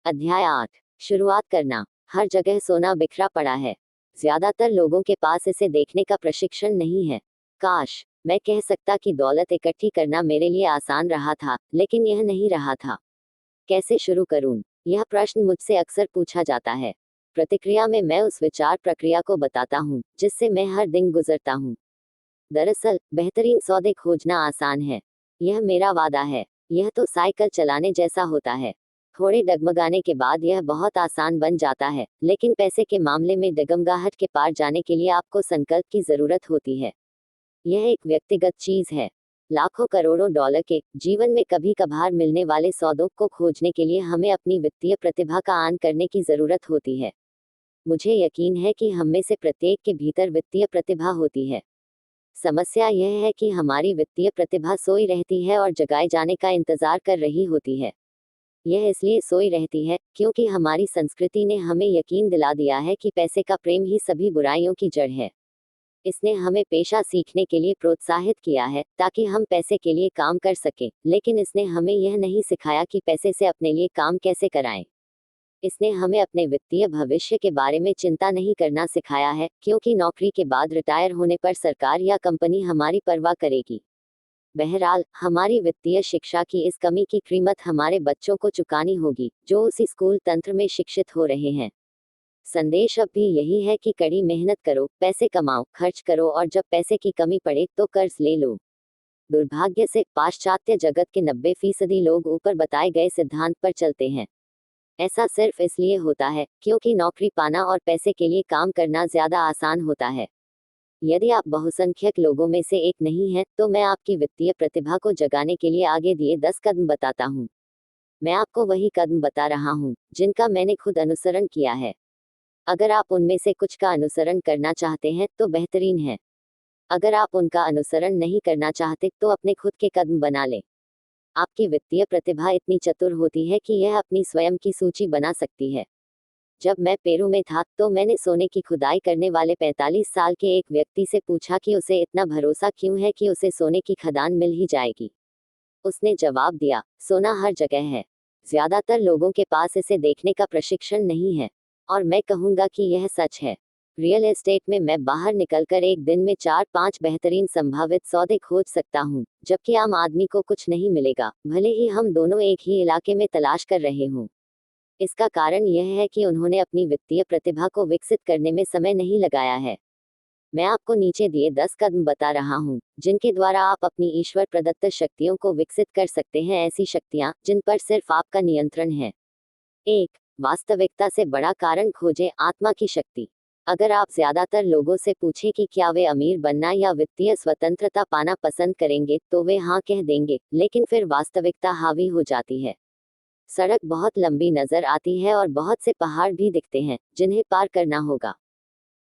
अध्याय 8। शुरुआत करना। हर जगह सोना बिखरा पड़ा है। ज्यादातर लोगों के पास इसे देखने का प्रशिक्षण नहीं है। काश मैं कह सकता कि दौलत इकट्ठी करना मेरे लिए आसान रहा था, लेकिन यह नहीं रहा था। कैसे शुरू करूं? यह प्रश्न मुझसे अक्सर पूछा जाता है। प्रतिक्रिया में मैं उस विचार प्रक्रिया को बताता हूँ जिससे मैं हर दिन गुजरता हूँ। दरअसल बेहतरीन सौदे खोजना आसान है। यह मेरा वादा है। यह तो साइकिल चलाने जैसा होता है। थोड़े डगमगाने के बाद यह बहुत आसान बन जाता है, लेकिन पैसे के मामले में डगमगाहट के पार जाने के लिए आपको संकल्प की जरूरत होती है। यह एक व्यक्तिगत चीज है। लाखों करोड़ों डॉलर के जीवन में कभी कभार मिलने वाले सौदों को खोजने के लिए हमें अपनी वित्तीय प्रतिभा का आन करने की जरूरत होती है। मुझे यकीन है कि हम में से प्रत्येक के भीतर वित्तीय प्रतिभा होती है। समस्या यह है कि हमारी वित्तीय प्रतिभा सोई रहती है और जगाए जाने का इंतजार कर रही होती है। यह इसलिए सोई रहती है क्योंकि हमारी संस्कृति ने हमें यकीन दिला दिया है कि पैसे का प्रेम ही सभी बुराइयों की जड़ है। इसने हमें पेशा सीखने के लिए प्रोत्साहित किया है ताकि हम पैसे के लिए काम कर सकें, लेकिन इसने हमें यह नहीं सिखाया कि पैसे से अपने लिए काम कैसे कराएं। इसने हमें अपने वित्तीय भविष्य के बारे में चिंता नहीं करना सिखाया है, क्योंकि नौकरी के बाद रिटायर होने पर सरकार या कंपनी हमारी परवाह करेगी। बहरहाल, हमारी वित्तीय शिक्षा की इस कमी की कीमत हमारे बच्चों को चुकानी होगी, जो उसी स्कूल तंत्र में शिक्षित हो रहे हैं। संदेश अब भी यही है कि कड़ी मेहनत करो, पैसे कमाओ, खर्च करो और जब पैसे की कमी पड़े तो कर्ज ले लो। दुर्भाग्य से पाश्चात्य जगत के 90% लोग ऊपर बताए गए सिद्धांत पर चलते हैं। ऐसा सिर्फ इसलिए होता है क्योंकि नौकरी पाना और पैसे के लिए काम करना ज्यादा आसान होता है। यदि आप बहुसंख्यक लोगों में से एक नहीं हैं, तो मैं आपकी वित्तीय प्रतिभा को जगाने के लिए आगे दिए 10 कदम बताता हूँ। मैं आपको वही कदम बता रहा हूँ जिनका मैंने खुद अनुसरण किया है। अगर आप उनमें से कुछ का अनुसरण करना चाहते हैं तो बेहतरीन है। अगर आप उनका अनुसरण नहीं करना चाहते तो अपने खुद के कदम बना लें। आपकी वित्तीय प्रतिभा इतनी चतुर होती है कि यह अपनी स्वयं की सूची बना सकती है। जब मैं पेरू में था तो मैंने सोने की खुदाई करने वाले 45 साल के एक व्यक्ति से पूछा कि उसे इतना भरोसा क्यों है कि उसे सोने की खदान मिल ही जाएगी। उसने जवाब दिया, सोना हर जगह है। ज्यादातर लोगों के पास इसे देखने का प्रशिक्षण नहीं है। और मैं कहूंगा कि यह सच है। रियल एस्टेट में मैं बाहर निकलकर एक दिन में 4-5 बेहतरीन संभावित सौदे खोज सकता हूँ, जबकि आम आदमी को कुछ नहीं मिलेगा, भले ही हम दोनों एक ही इलाके में तलाश कर रहे हों। इसका कारण यह है कि उन्होंने अपनी वित्तीय प्रतिभा को विकसित करने में समय नहीं लगाया है। मैं आपको नीचे दिए 10 कदम बता रहा हूँ जिनके द्वारा आप अपनी ईश्वर प्रदत्त शक्तियों को विकसित कर सकते हैं, ऐसी शक्तियाँ जिन पर सिर्फ आपका नियंत्रण है। 1। वास्तविकता से बड़ा कारण खोजें, आत्मा की शक्ति। अगर आप ज्यादातर लोगों से पूछें कि क्या वे अमीर बनना या वित्तीय स्वतंत्रता पाना पसंद करेंगे तो वे हाँ कह देंगे, लेकिन फिर वास्तविकता हावी हो जाती है। सड़क बहुत लंबी नजर आती है और बहुत से पहाड़ भी दिखते हैं जिन्हें पार करना होगा।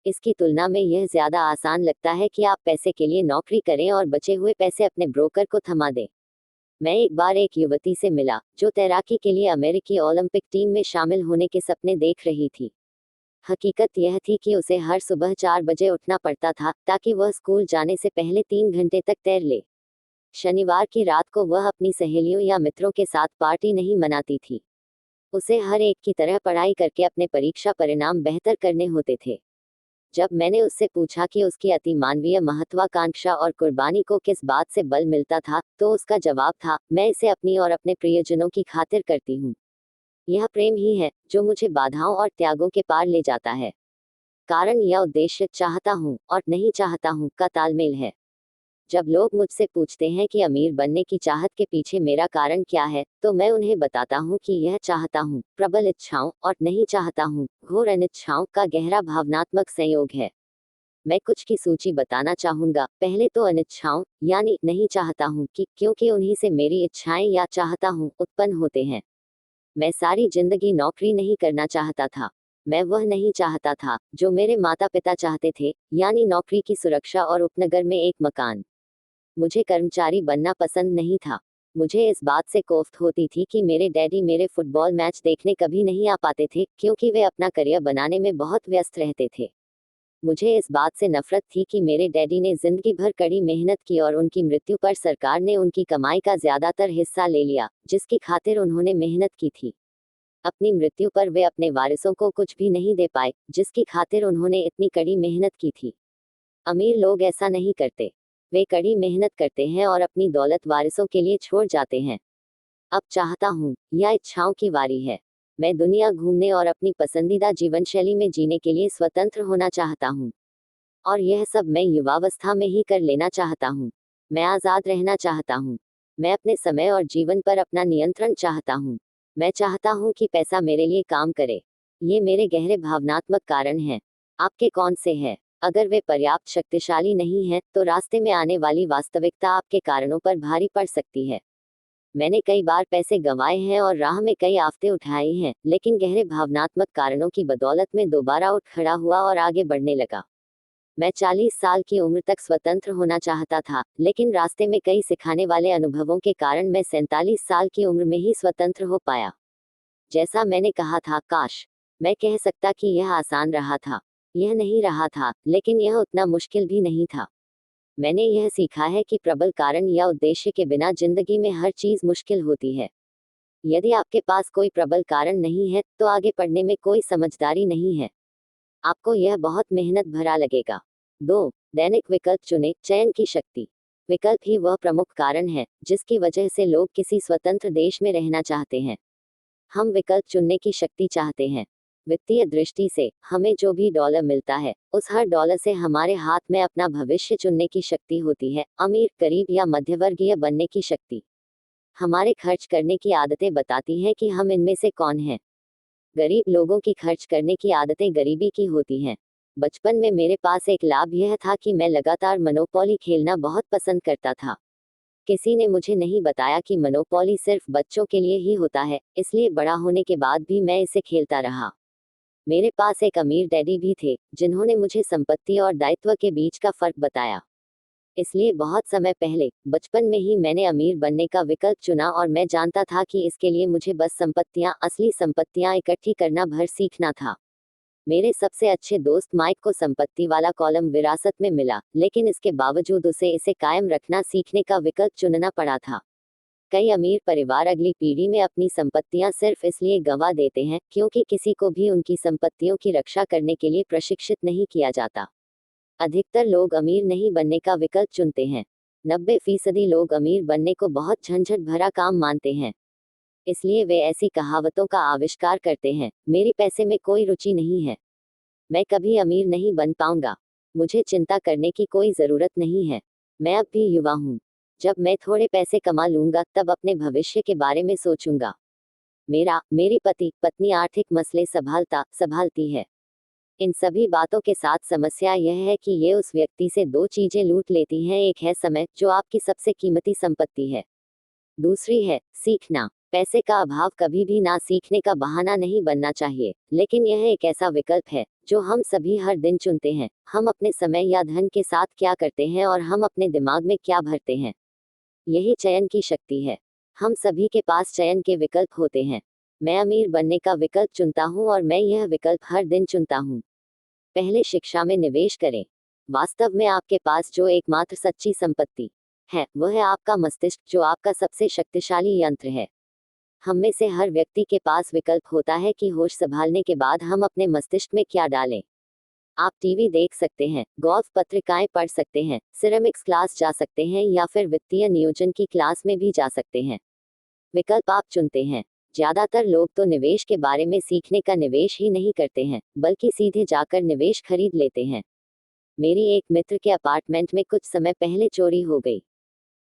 इसकी तुलना में यह ज्यादा आसान लगता है कि आप पैसे के लिए नौकरी करें और बचे हुए पैसे अपने ब्रोकर को थमा दें। मैं एक बार एक युवती से मिला जो तैराकी के लिए अमेरिकी ओलंपिक टीम में शामिल होने के सपने देख रही थी। हकीकत यह थी कि उसे हर सुबह 4 बजे उठना पड़ता था ताकि वह स्कूल जाने से पहले 3 घंटे तक तैर ले। शनिवार की रात को वह अपनी सहेलियों या मित्रों के साथ पार्टी नहीं मनाती थी। उसे हर एक की तरह पढ़ाई करके अपने परीक्षा परिणाम बेहतर करने होते थे। जब मैंने उससे पूछा कि उसकी अति मानवीय महत्वाकांक्षा और कुर्बानी को किस बात से बल मिलता था, तो उसका जवाब था, मैं इसे अपनी और अपने प्रियजनों की खातिर करती हूँ। यह प्रेम ही है जो मुझे बाधाओं और त्यागों के पार ले जाता है। कारण या उद्देश्य चाहता हूँ और नहीं चाहता हूँ का तालमेल है। जब लोग मुझसे पूछते हैं कि अमीर बनने की चाहत के पीछे मेरा कारण क्या है, तो मैं उन्हें बताता हूँ कि यह चाहता हूँ प्रबल इच्छाओं और नहीं चाहता हूँ घोर अनिच्छाओं का गहरा भावनात्मक संयोग है। मैं कुछ की सूची बताना चाहूंगा। पहले तो अनिच्छाओं, यानी नहीं चाहता हूँ कि, क्योंकि उन्हीं से मेरी इच्छाएं या चाहता हूँ उत्पन्न होते हैं। मैं सारी जिंदगी नौकरी नहीं करना चाहता था। मैं वह नहीं चाहता था जो मेरे माता पिता चाहते थे, यानी नौकरी की सुरक्षा और उपनगर में एक मकान। मुझे कर्मचारी बनना पसंद नहीं था। मुझे इस बात से कोफ्त होती थी कि मेरे डैडी मेरे फुटबॉल मैच देखने कभी नहीं आ पाते थे, क्योंकि वे अपना करियर बनाने में बहुत व्यस्त रहते थे। मुझे इस बात से नफरत थी कि मेरे डैडी ने जिंदगी भर कड़ी मेहनत की और उनकी मृत्यु पर सरकार ने उनकी कमाई का ज्यादातर हिस्सा ले लिया, जिसकी खातिर उन्होंने मेहनत की थी। अपनी मृत्यु पर वे अपने वारिसों को कुछ भी नहीं दे पाए, जिसकी खातिर उन्होंने इतनी कड़ी मेहनत की थी। अमीर लोग ऐसा नहीं करते। वे कड़ी मेहनत करते हैं और अपनी दौलत वारिसों के लिए छोड़ जाते हैं। अब चाहता हूँ, या इच्छाओं की बारी है। मैं दुनिया घूमने और अपनी पसंदीदा जीवन शैली में जीने के लिए स्वतंत्र होना चाहता हूँ। और यह सब मैं युवावस्था में ही कर लेना चाहता हूँ। मैं आज़ाद रहना चाहता हूँ। मैं अपने समय और जीवन पर अपना नियंत्रण चाहता हूँ। मैं चाहता हूँ कि पैसा मेरे लिए काम करे। ये मेरे गहरे भावनात्मक कारण हैं। आपके कौन से हैं? अगर वे पर्याप्त शक्तिशाली नहीं हैं, तो रास्ते में आने वाली वास्तविकता आपके कारणों पर भारी पड़ सकती है। मैंने कई बार पैसे गंवाए हैं और राह में कई आफतें उठाई हैं, लेकिन गहरे भावनात्मक कारणों की बदौलत में दोबारा उठ खड़ा हुआ और आगे बढ़ने लगा। मैं 40 साल की उम्र तक स्वतंत्र होना चाहता था, लेकिन रास्ते में कई सिखाने वाले अनुभवों के कारण मैं 47 साल की उम्र में ही स्वतंत्र हो पाया। जैसा मैंने कहा था, काश मैं कह सकता कि यह आसान रहा था। यह नहीं रहा था, लेकिन यह उतना मुश्किल भी नहीं था। मैंने यह सीखा है कि प्रबल कारण या उद्देश्य के बिना जिंदगी में हर चीज मुश्किल होती है। यदि आपके पास कोई प्रबल कारण नहीं है, तो आगे बढ़ने में कोई समझदारी नहीं है। आपको यह बहुत मेहनत भरा लगेगा। 2. दैनिक विकल्प चुने, चयन की शक्ति। विकल्प ही वह प्रमुख कारण है जिसकी वजह से लोग किसी स्वतंत्र देश में रहना चाहते हैं। हम विकल्प चुनने की शक्ति चाहते हैं। वित्तीय दृष्टि से हमें जो भी डॉलर मिलता है, उस हर डॉलर से हमारे हाथ में अपना भविष्य चुनने की शक्ति होती है, अमीर, गरीब या मध्यवर्गीय बनने की शक्ति। हमारे खर्च करने की आदतें बताती हैं कि हम इनमें से कौन हैं। गरीब लोगों की खर्च करने की आदतें गरीबी की होती हैं। बचपन में मेरे पास एक लाभ यह था कि मैं लगातार मोनोपोली खेलना बहुत पसंद करता था। किसी ने मुझे नहीं बताया कि मोनोपोली सिर्फ बच्चों के लिए ही होता है, इसलिए बड़ा होने के बाद भी मैं इसे खेलता रहा। मेरे पास एक अमीर डैडी भी थे, जिन्होंने मुझे संपत्ति और दायित्व के बीच का फर्क बताया। इसलिए बहुत समय पहले, बचपन में ही मैंने अमीर बनने का विकल्प चुना और मैं जानता था कि इसके लिए मुझे बस संपत्तियां, असली संपत्तियां इकट्ठी करना भर सीखना था। मेरे सबसे अच्छे दोस्त माइक को संपत्ति वाला कॉलम विरासत में मिला, लेकिन इसके बावजूद उसे इसे कायम रखना सीखने का विकल्प चुनना पड़ा था। कई अमीर परिवार अगली पीढ़ी में अपनी संपत्तियां सिर्फ इसलिए गंवा देते हैं क्योंकि किसी को भी उनकी संपत्तियों की रक्षा करने के लिए प्रशिक्षित नहीं किया जाता। अधिकतर लोग अमीर नहीं बनने का विकल्प चुनते हैं। 90% लोग अमीर बनने को बहुत झंझट भरा काम मानते हैं। इसलिए वे ऐसी कहावतों का आविष्कार करते हैं, मेरी पैसे में कोई रुचि नहीं है, मैं कभी अमीर नहीं बन पाऊंगा, मुझे चिंता करने की कोई जरूरत नहीं है, मैं अब भी युवा हूँ। जब मैं थोड़े पैसे कमा लूंगा तब अपने भविष्य के बारे में सोचूंगा। मेरी पति पत्नी आर्थिक मसले संभालती है। इन सभी बातों के साथ समस्या यह है कि ये उस व्यक्ति से दो चीजें लूट लेती हैं। एक है समय, जो आपकी सबसे कीमती संपत्ति है। दूसरी है सीखना। पैसे का अभाव कभी भी ना सीखने का बहाना नहीं बनना चाहिए, लेकिन यह एक ऐसा विकल्प है जो हम सभी हर दिन चुनते हैं। हम अपने समय या धन के साथ क्या करते हैं और हम अपने दिमाग में क्या भरते हैं, यही चयन की शक्ति है। हम सभी के पास चयन के विकल्प होते हैं। मैं अमीर बनने का विकल्प चुनता हूँ और मैं यह विकल्प हर दिन चुनता हूँ। पहले शिक्षा में निवेश करें। वास्तव में आपके पास जो एकमात्र सच्ची संपत्ति है, वह है आपका मस्तिष्क, जो आपका सबसे शक्तिशाली यंत्र है। हम में से हर व्यक्ति के पास विकल्प होता है कि होश संभालने के बाद हम अपने मस्तिष्क में क्या डालें। आप टीवी देख सकते हैं, गोल्फ पत्रिकाएं पढ़ सकते हैं, सिरेमिक्स क्लास जा सकते हैं या फिर वित्तीय नियोजन की क्लास में भी जा सकते हैं। विकल्प आप चुनते हैं। ज्यादातर लोग तो निवेश के बारे में सीखने का निवेश ही नहीं करते हैं, बल्कि सीधे जाकर निवेश खरीद लेते हैं। मेरी एक मित्र के अपार्टमेंट में कुछ समय पहले चोरी हो गई।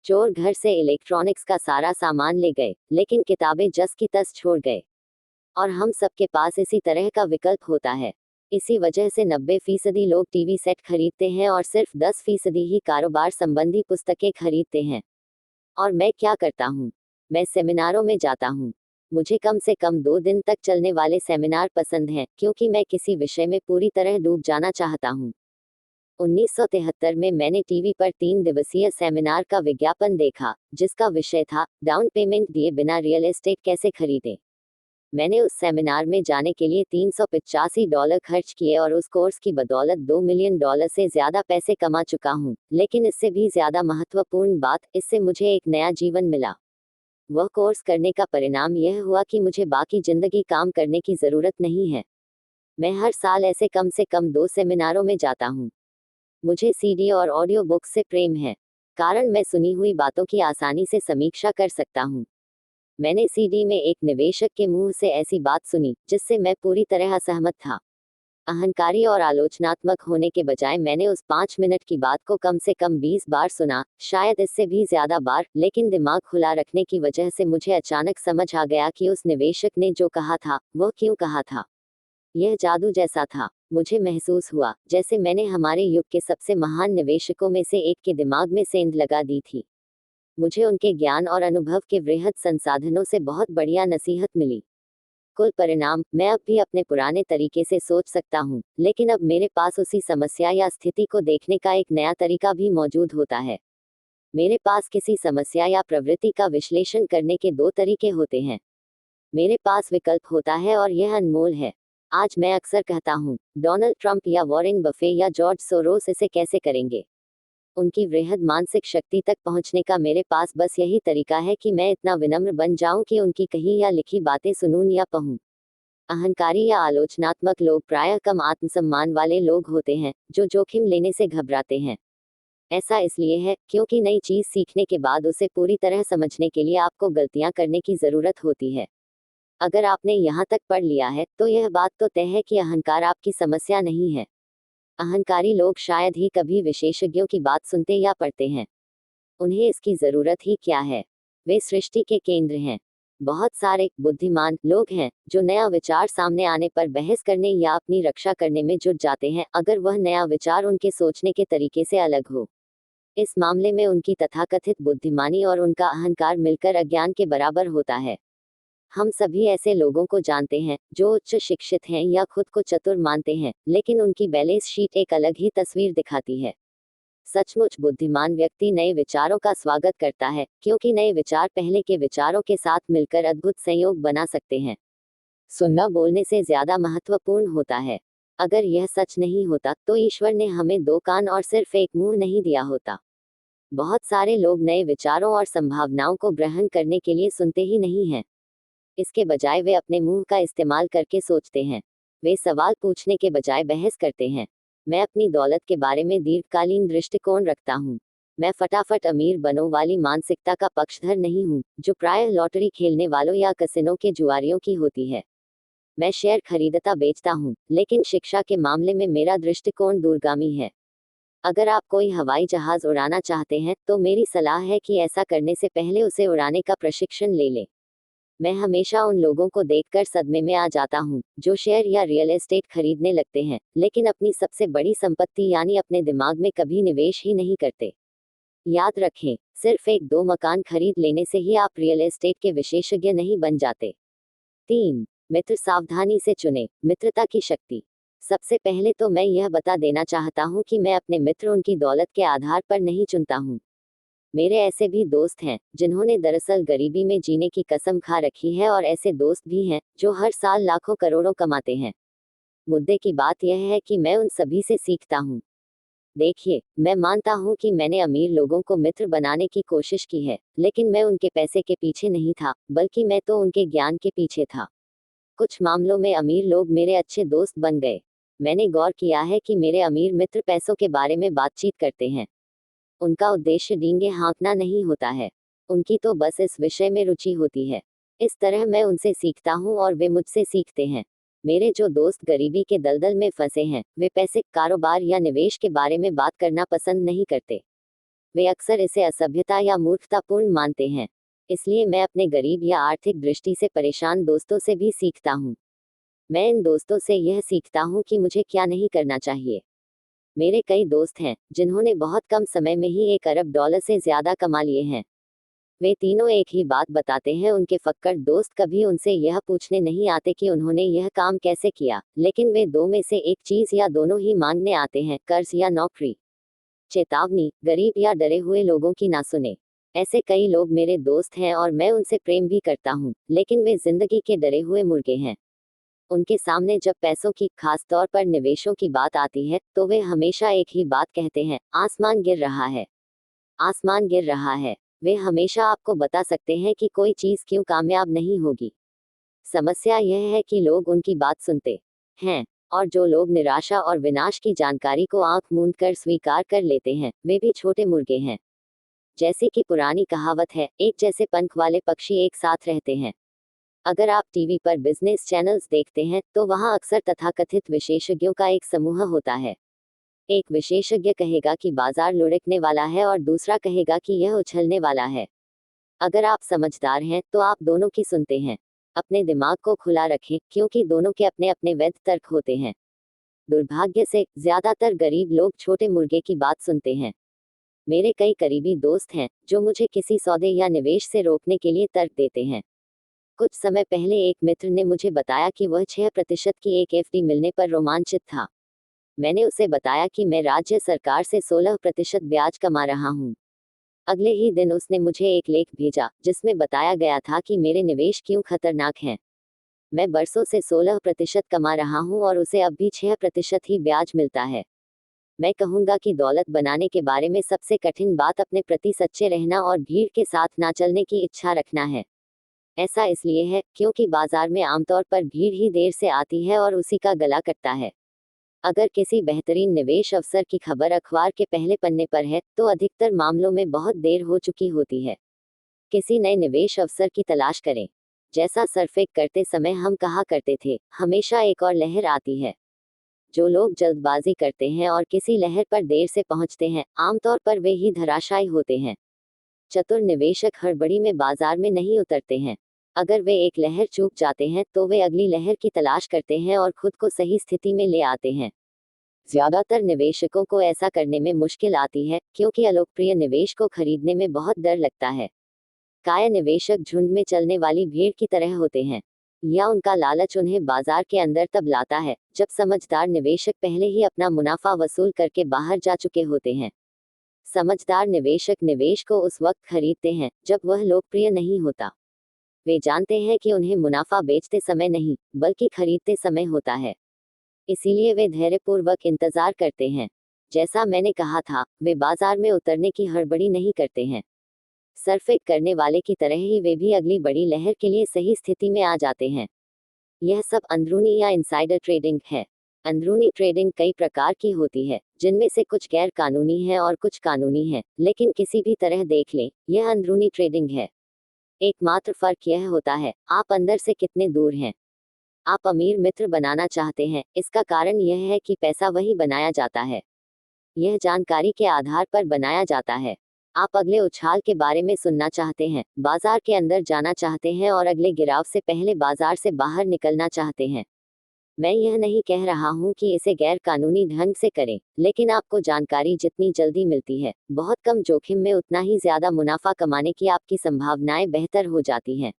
चोर घर से इलेक्ट्रॉनिक्स का सारा सामान ले गए, लेकिन किताबें जस की तस छोड़ गए। और हम सबके पास इसी तरह का विकल्प होता है। इसी वजह से 90% लोग टीवी सेट खरीदते हैं और सिर्फ 10% ही कारोबार संबंधी पुस्तकें खरीदते हैं। और मैं क्या करता हूँ? मैं सेमिनारों में जाता हूँ। मुझे कम से कम 2 दिन तक चलने वाले सेमिनार पसंद हैं, क्योंकि मैं किसी विषय में पूरी तरह डूब जाना चाहता हूँ। 1973 में मैंने टीवी पर 3 दिवसीय सेमिनार का विज्ञापन देखा, जिसका विषय था डाउन पेमेंट दिए बिना रियल एस्टेट कैसे खरीदें। मैंने उस सेमिनार में जाने के लिए $385 खर्च किए और उस कोर्स की बदौलत $2 मिलियन से ज्यादा पैसे कमा चुका हूँ। लेकिन इससे भी ज्यादा महत्वपूर्ण बात, इससे मुझे एक नया जीवन मिला। वह कोर्स करने का परिणाम यह हुआ कि मुझे बाकी जिंदगी काम करने की जरूरत नहीं है। मैं हर साल ऐसे कम से कम 2 सेमिनारों में जाता हूँ। मुझे सीडी और ऑडियो बुक से प्रेम है, कारण मैं सुनी हुई बातों की आसानी से समीक्षा कर सकता हूँ। मैंने सीडी में एक निवेशक के मुंह से ऐसी बात सुनी जिससे मैं पूरी तरह असहमत था। अहंकारी और आलोचनात्मक होने के बजाय मैंने उस 5 मिनट की बात को कम से कम 20 बार सुना, शायद इससे भी ज्यादा बार, लेकिन दिमाग खुला रखने की वजह से मुझे अचानक समझ आ गया कि उस निवेशक ने जो कहा था वह क्यों कहा था। यह जादू जैसा था। मुझे महसूस हुआ जैसे मैंने हमारे युग के सबसे महान निवेशकों में से एक के दिमाग में सेंध लगा दी थी। मुझे उनके ज्ञान और अनुभव के वृहद संसाधनों से बहुत बढ़िया नसीहत मिली। कुल परिणाम, मैं अब भी अपने पुराने तरीके से सोच सकता हूँ, लेकिन अब मेरे पास उसी समस्या या स्थिति को देखने का एक नया तरीका भी मौजूद होता है। मेरे पास किसी समस्या या प्रवृत्ति का विश्लेषण करने के 2 तरीके होते हैं। मेरे पास विकल्प होता है और यह अनमोल है। आज मैं अक्सर कहता हूँ, डोनाल्ड ट्रंप या वॉरेन बफे या जॉर्ज सोरोस इसे कैसे करेंगे। उनकी वृहद मानसिक शक्ति तक पहुंचने का मेरे पास बस यही तरीका है कि मैं इतना विनम्र बन जाऊं कि उनकी कही या लिखी बातें सुनूं या पढ़ूं। अहंकारी या आलोचनात्मक लोग प्रायः कम आत्मसम्मान वाले लोग होते हैं, जो जोखिम लेने से घबराते हैं। ऐसा इसलिए है क्योंकि नई चीज सीखने के बाद उसे पूरी तरह समझने के लिए आपको गलतियां करने की जरूरत होती है। अगर आपने यहाँ तक पढ़ लिया है तो यह बात तो तय है कि अहंकार आपकी समस्या नहीं है। अहंकारी लोग शायद ही कभी विशेषज्ञों की बात सुनते या पढ़ते हैं। उन्हें इसकी जरूरत ही क्या है। वे सृष्टि के केंद्र हैं। बहुत सारे बुद्धिमान लोग हैं जो नया विचार सामने आने पर बहस करने या अपनी रक्षा करने में जुट जाते हैं, अगर वह नया विचार उनके सोचने के तरीके से अलग हो। इस मामले में उनकी तथाकथित बुद्धिमानी और उनका अहंकार मिलकर अज्ञान के बराबर होता है। हम सभी ऐसे लोगों को जानते हैं जो उच्च शिक्षित हैं या खुद को चतुर मानते हैं, लेकिन उनकी बैलेंस शीट एक अलग ही तस्वीर दिखाती है। सचमुच बुद्धिमान व्यक्ति नए विचारों का स्वागत करता है, क्योंकि नए विचार पहले के विचारों के साथ मिलकर अद्भुत संयोग बना सकते हैं। सुनना बोलने से ज्यादा महत्वपूर्ण होता है। अगर यह सच नहीं होता तो ईश्वर ने हमें 2 कान और सिर्फ एक मुंह नहीं दिया होता। बहुत सारे लोग नए विचारों और संभावनाओं को ग्रहण करने के लिए सुनते ही नहीं हैं। इसके बजाय वे अपने मुंह का इस्तेमाल करके सोचते हैं। वे सवाल पूछने के बजाय बहस करते हैं। मैं अपनी दौलत के बारे में दीर्घकालीन दृष्टिकोण रखता हूँ। मैं फटाफट अमीर बनो वाली मानसिकता का पक्षधर नहीं हूँ, जो प्रायः लॉटरी खेलने वालों या कसिनो के जुआरियों की होती है। मैं शेयर खरीदता बेचता हूँ, लेकिन शिक्षा के मामले में मेरा दृष्टिकोण दूरगामी है। अगर आप कोई हवाई जहाज उड़ाना चाहते हैं तो मेरी सलाह है कि ऐसा करने से पहले उसे उड़ाने का प्रशिक्षण ले लें। मैं हमेशा उन लोगों को देखकर सदमे में आ जाता हूँ जो शेयर या रियल एस्टेट खरीदने लगते हैं, लेकिन अपनी सबसे बड़ी संपत्ति यानी अपने दिमाग में कभी निवेश ही नहीं करते। याद रखें, सिर्फ 1-2 मकान खरीद लेने से ही आप रियल एस्टेट के विशेषज्ञ नहीं बन जाते। 3. मित्र सावधानी से चुने। मित्रता की शक्ति। सबसे पहले तो मैं यह बता देना चाहता हूँ कि मैं अपने मित्र उनकी दौलत के आधार पर नहीं चुनता हूँ। मेरे ऐसे भी दोस्त हैं जिन्होंने दरअसल गरीबी में जीने की कसम खा रखी है, और ऐसे दोस्त भी हैं जो हर साल लाखों करोड़ों कमाते हैं। मुद्दे की बात यह है कि मैं उन सभी से सीखता हूँ। देखिए, मैं मानता हूँ कि मैंने अमीर लोगों को मित्र बनाने की कोशिश की है, लेकिन मैं उनके पैसे के पीछे नहीं था, बल्कि मैं तो उनके ज्ञान के पीछे था। कुछ मामलों में अमीर लोग मेरे अच्छे दोस्त बन गए। मैंने गौर किया है कि मेरे अमीर मित्र पैसों के बारे में बातचीत करते हैं। उनका उद्देश्य डींगे हाँकना नहीं होता है। उनकी तो बस इस विषय में रुचि होती है। इस तरह मैं उनसे सीखता हूँ और वे मुझसे सीखते हैं। मेरे जो दोस्त गरीबी के दलदल में फंसे हैं, वे पैसे, कारोबार या निवेश के बारे में बात करना पसंद नहीं करते। वे अक्सर इसे असभ्यता या मूर्खतापूर्ण मानते हैं। इसलिए मैं अपने गरीब या आर्थिक दृष्टि से परेशान दोस्तों से भी सीखता हूँ। मैं इन दोस्तों से यह सीखता हूँ कि मुझे क्या नहीं करना चाहिए। मेरे कई दोस्त हैं जिन्होंने बहुत कम समय में ही $1 अरब से ज्यादा कमा लिए हैं। वे तीनों एक ही बात बताते हैं। उनके फक्कड़ दोस्त कभी उनसे यह पूछने नहीं आते कि उन्होंने यह काम कैसे किया, लेकिन वे 2 में से एक चीज या दोनों ही मांगने आते हैं, कर्ज या नौकरी। चेतावनी, गरीब या डरे हुए लोगों की ना सुने। ऐसे कई लोग मेरे दोस्त हैं और मैं उनसे प्रेम भी करता हूँ, लेकिन वे जिंदगी के डरे हुए मुर्गे हैं। उनके सामने जब पैसों की, खास तौर पर निवेशों की बात आती है, तो वे हमेशा एक ही बात कहते हैं, आसमान गिर रहा है। आसमान गिर रहा है। वे हमेशा आपको बता सकते हैं कि कोई चीज क्यों कामयाब नहीं होगी। समस्या यह है कि लोग उनकी बात सुनते हैं, और जो लोग निराशा और विनाश की जानकारी को आंख मूंद कर स्वीकार कर लेते हैं, वे भी छोटे मुर्गे हैं। जैसे कि पुरानी कहावत है, एक जैसे पंख वाले पक्षी एक साथ रहते हैं। अगर आप टीवी पर बिजनेस चैनल्स देखते हैं, तो वहां अक्सर तथाकथित विशेषज्ञों का एक समूह होता है। एक विशेषज्ञ कहेगा कि बाजार लुढ़कने वाला है और दूसरा कहेगा कि यह उछलने वाला है। अगर आप समझदार हैं, तो आप दोनों की सुनते हैं। अपने दिमाग को खुला रखें, क्योंकि दोनों के अपने अपने वैध तर्क होते हैं। दुर्भाग्य से ज्यादातर गरीब लोग छोटे मुर्गे की बात सुनते हैं। मेरे कई करीबी दोस्त हैं, जो मुझे किसी सौदे या निवेश से रोकने के लिए तर्क देते हैं। कुछ समय पहले एक मित्र ने मुझे बताया कि वह 6% की एक एफडी मिलने पर रोमांचित था। मैंने उसे बताया कि मैं राज्य सरकार से 16% ब्याज कमा रहा हूँ। अगले ही दिन उसने मुझे एक लेख भेजा, जिसमें बताया गया था कि मेरे निवेश क्यों खतरनाक हैं। मैं बरसों से 16% कमा रहा हूँ और उसे अब भी 6% ही ब्याज मिलता है। मैं कहूँगा कि दौलत बनाने के बारे में सबसे कठिन बात अपने प्रति सच्चे रहना और भीड़ के साथ ना चलने की इच्छा रखना है। ऐसा इसलिए है, क्योंकि बाजार में आमतौर पर भीड़ ही देर से आती है और उसी का गला कटता है। अगर किसी बेहतरीन निवेश अवसर की खबर अखबार के पहले पन्ने पर है, तो अधिकतर मामलों में बहुत देर हो चुकी होती है। किसी नए निवेश अवसर की तलाश करें। जैसा सरफेक करते समय हम कहा करते थे, हमेशा एक और लहर आती है। जो लोग जल्दबाजी करते हैं और किसी लहर पर देर से पहुंचते हैं, आमतौर पर वे ही धराशायी होते हैं। चतुर निवेशक हड़बड़ी में बाजार में नहीं उतरते हैं। अगर वे एक लहर चूक जाते हैं, तो वे अगली लहर की तलाश करते हैं और खुद को सही स्थिति में ले आते हैं। ज्यादातर निवेशकों को ऐसा करने में मुश्किल आती है, क्योंकि अलोकप्रिय निवेश को खरीदने में बहुत डर लगता है। काया निवेशक झुंड में चलने वाली भीड़ की तरह होते हैं, या उनका लालच उन्हें बाजार के अंदर तब लाता है, जब समझदार निवेशक पहले ही अपना मुनाफा वसूल करके बाहर जा चुके होते हैं। समझदार निवेशक निवेश को उस वक्त खरीदते हैं, जब वह लोकप्रिय नहीं होता। वे जानते हैं कि उन्हें मुनाफा बेचते समय नहीं, बल्कि खरीदते समय होता है। इसीलिए वे धैर्यपूर्वक इंतजार करते हैं। जैसा मैंने कहा था, वे बाजार में उतरने की हड़बड़ी नहीं करते हैं। सरफेक करने वाले की तरह ही वे भी अगली बड़ी लहर के लिए सही स्थिति में आ जाते हैं। यह सब अंदरूनी या इनसाइडर ट्रेडिंग है। अंदरूनी ट्रेडिंग कई प्रकार की होती है, जिनमें से कुछ गैर कानूनी है और कुछ कानूनी है, लेकिन किसी भी तरह देख लें, यह अंदरूनी ट्रेडिंग है। एकमात्र फर्क यह होता है, आप अंदर से कितने दूर हैं। आप अमीर मित्र बनाना चाहते हैं, इसका कारण यह है कि पैसा वही बनाया जाता है। यह जानकारी के आधार पर बनाया जाता है। आप अगले उछाल के बारे में सुनना चाहते हैं, बाजार के अंदर जाना चाहते हैं और अगले गिराव से पहले बाजार से बाहर निकलना चाहते हैं। मैं यह नहीं कह रहा हूं कि इसे गैर कानूनी ढंग से करें, लेकिन आपको जानकारी जितनी जल्दी मिलती है, बहुत कम जोखिम में उतना ही ज्यादा मुनाफा कमाने की आपकी संभावनाएं बेहतर हो जाती हैं।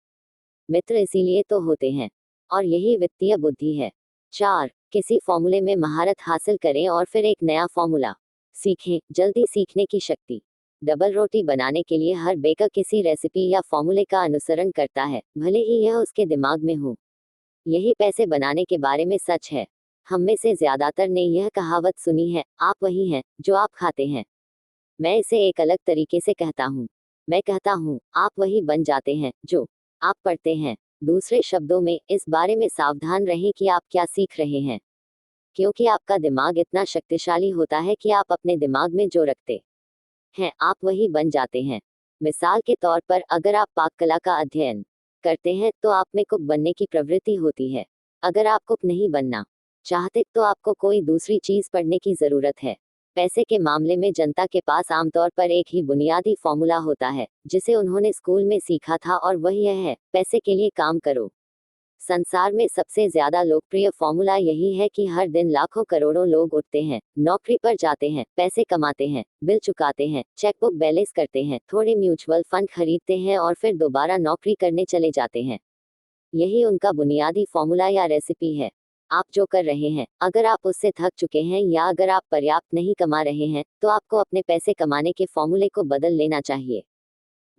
मित्र इसीलिए तो होते हैं, और यही वित्तीय बुद्धि है। 4. किसी फॉर्मूले में महारत हासिल करें और फिर एक नया फॉर्मूला सीखें। जल्दी सीखने की शक्ति। डबल रोटी बनाने के लिए हर बेकर किसी रेसिपी या फॉर्मूले का अनुसरण करता है, भले ही यह उसके दिमाग में हो। यही पैसे बनाने के बारे में सच है। हम में से ज्यादातर ने यह कहावत सुनी है, आप वही हैं जो आप खाते हैं। मैं इसे एक अलग तरीके से कहता हूँ। मैं कहता हूँ, आप वही बन जाते हैं जो आप पढ़ते हैं। दूसरे शब्दों में, इस बारे में सावधान रहें कि आप क्या सीख रहे हैं, क्योंकि आपका दिमाग इतना शक्तिशाली होता है कि आप अपने दिमाग में जो रखते हैं, आप वही बन जाते हैं। मिसाल के तौर पर, अगर आप पाक कला का अध्ययन करते हैं, तो आप में कुक बनने की प्रवृत्ति होती है। अगर आप कुक नहीं बनना चाहते, तो आपको कोई दूसरी चीज पढ़ने की जरूरत है। पैसे के मामले में जनता के पास आमतौर पर एक ही बुनियादी फॉर्मूला होता है, जिसे उन्होंने स्कूल में सीखा था, और वह यह है, पैसे के लिए काम करो। संसार में सबसे ज्यादा लोकप्रिय फॉर्मूला यही है कि हर दिन लाखों करोड़ों लोग उठते हैं, नौकरी पर जाते हैं, पैसे कमाते हैं, बिल चुकाते हैं, चेकबुक बैलेंस करते हैं, थोड़े म्यूचुअल फंड खरीदते हैं और फिर दोबारा नौकरी करने चले जाते हैं। यही उनका बुनियादी फॉर्मूला या रेसिपी है। आप जो कर रहे हैं, अगर आप उससे थक चुके हैं या अगर आप पर्याप्त नहीं कमा रहे हैं, तो आपको अपने पैसे कमाने के फॉर्मूले को बदल लेना चाहिए।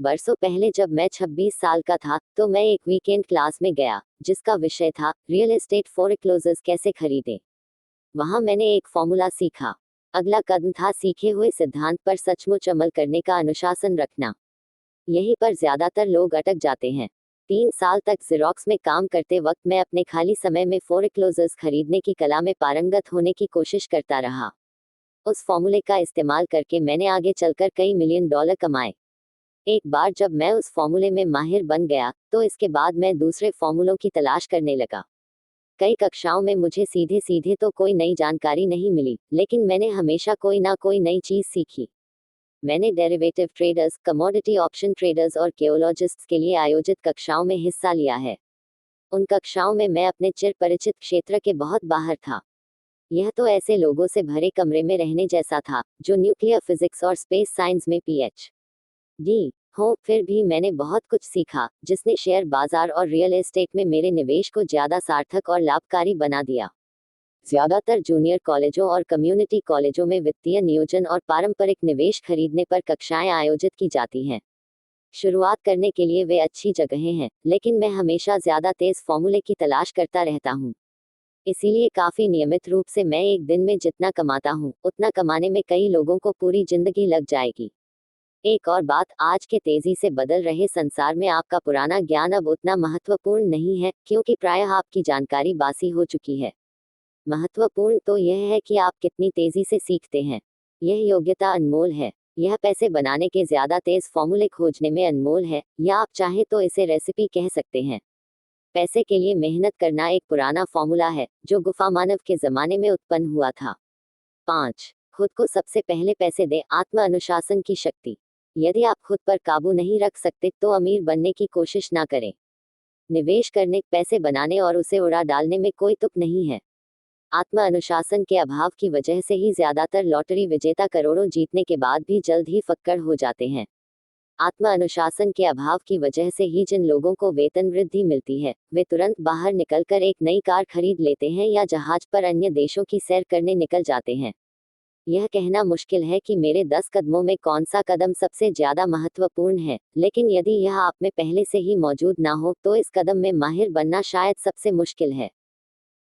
बरसों पहले जब मैं 26 साल का था, तो मैं एक वीकेंड क्लास में गया, जिसका विषय था रियल एस्टेट फोरेक्लोजर्स कैसे खरीदें। वहां मैंने एक फॉर्मूला सीखा। अगला कदम था सीखे हुए सिद्धांत पर सचमुच अमल करने का अनुशासन रखना। यहीं पर ज्यादातर लोग अटक जाते हैं। 3 साल तक जेरोक्स में काम करते वक्त मैं अपने खाली समय में फोरेक्लोजर्स खरीदने की कला में पारंगत होने की कोशिश करता रहा। उस फॉर्मूले का इस्तेमाल करके मैंने आगे चलकर कई मिलियन डॉलर कमाए। एक बार जब मैं उस फॉर्मूले में माहिर बन गया तो इसके बाद मैं दूसरे फॉर्मूलों की तलाश करने लगा। कई कक्षाओं में मुझे सीधे सीधे तो कोई नई जानकारी नहीं मिली, लेकिन मैंने हमेशा कोई ना कोई नई चीज सीखी। मैंने derivative traders, commodity option traders और केओलॉजिस्ट्स के लिए आयोजित कक्षाओं में हिस्सा लिया है। उन कक्षाओं में मैं अपने चिर परिचित क्षेत्र के बहुत बाहर था। यह तो ऐसे लोगों से भरे कमरे में रहने जैसा था जो न्यूक्लियर फिजिक्स और स्पेस साइंस में पीएच.डी. हो। फिर भी मैंने बहुत कुछ सीखा जिसने शेयर बाजार और रियल एस्टेट में मेरे निवेश को ज्यादा सार्थक और लाभकारी बना दिया। ज्यादातर जूनियर कॉलेजों और कम्युनिटी कॉलेजों में वित्तीय नियोजन और पारंपरिक निवेश खरीदने पर कक्षाएं आयोजित की जाती हैं। शुरुआत करने के लिए वे अच्छी जगहें हैं, लेकिन मैं हमेशा ज्यादा तेज फॉर्मूले की तलाश करता रहता हूँ। इसीलिए काफी नियमित रूप से मैं एक दिन में जितना कमाता हूँ उतना कमाने में कई लोगों को पूरी जिंदगी लग जाएगी। एक और बात, आज के तेजी से बदल रहे संसार में आपका पुराना ज्ञान अब उतना महत्वपूर्ण नहीं है, क्योंकि प्रायः आपकी जानकारी बासी हो चुकी है। महत्वपूर्ण तो यह है कि आप कितनी तेजी से सीखते हैं। यह योग्यता अनमोल है। यह पैसे बनाने के ज्यादा तेज फॉर्मूले खोजने में अनमोल है, या आप चाहें तो इसे रेसिपी कह सकते हैं। पैसे के लिए मेहनत करना एक पुराना फॉर्मूला है जो गुफा मानव के जमाने में उत्पन्न हुआ था। 5. खुद को सबसे पहले पैसे दें। आत्म अनुशासन की शक्ति। यदि आप खुद पर काबू नहीं रख सकते तो अमीर बनने की कोशिश ना करें। निवेश करने, पैसे बनाने और उसे उड़ा डालने में कोई तुक नहीं है। आत्म अनुशासन के अभाव की वजह से ही ज्यादातर लॉटरी विजेता करोड़ों जीतने के बाद भी जल्द ही फक्कड़ हो जाते हैं। आत्म अनुशासन के अभाव की वजह से ही जिन लोगों को वेतन वृद्धि मिलती है, वे तुरंत बाहर निकलकर एक नई कार खरीद लेते हैं या जहाज पर अन्य देशों की सैर करने निकल जाते हैं। यह कहना मुश्किल है कि मेरे 10 कदमों में कौन सा कदम सबसे ज्यादा महत्वपूर्ण है, लेकिन यदि यह आप में पहले से ही मौजूद ना हो तो इस कदम में माहिर बनना शायद सबसे मुश्किल है।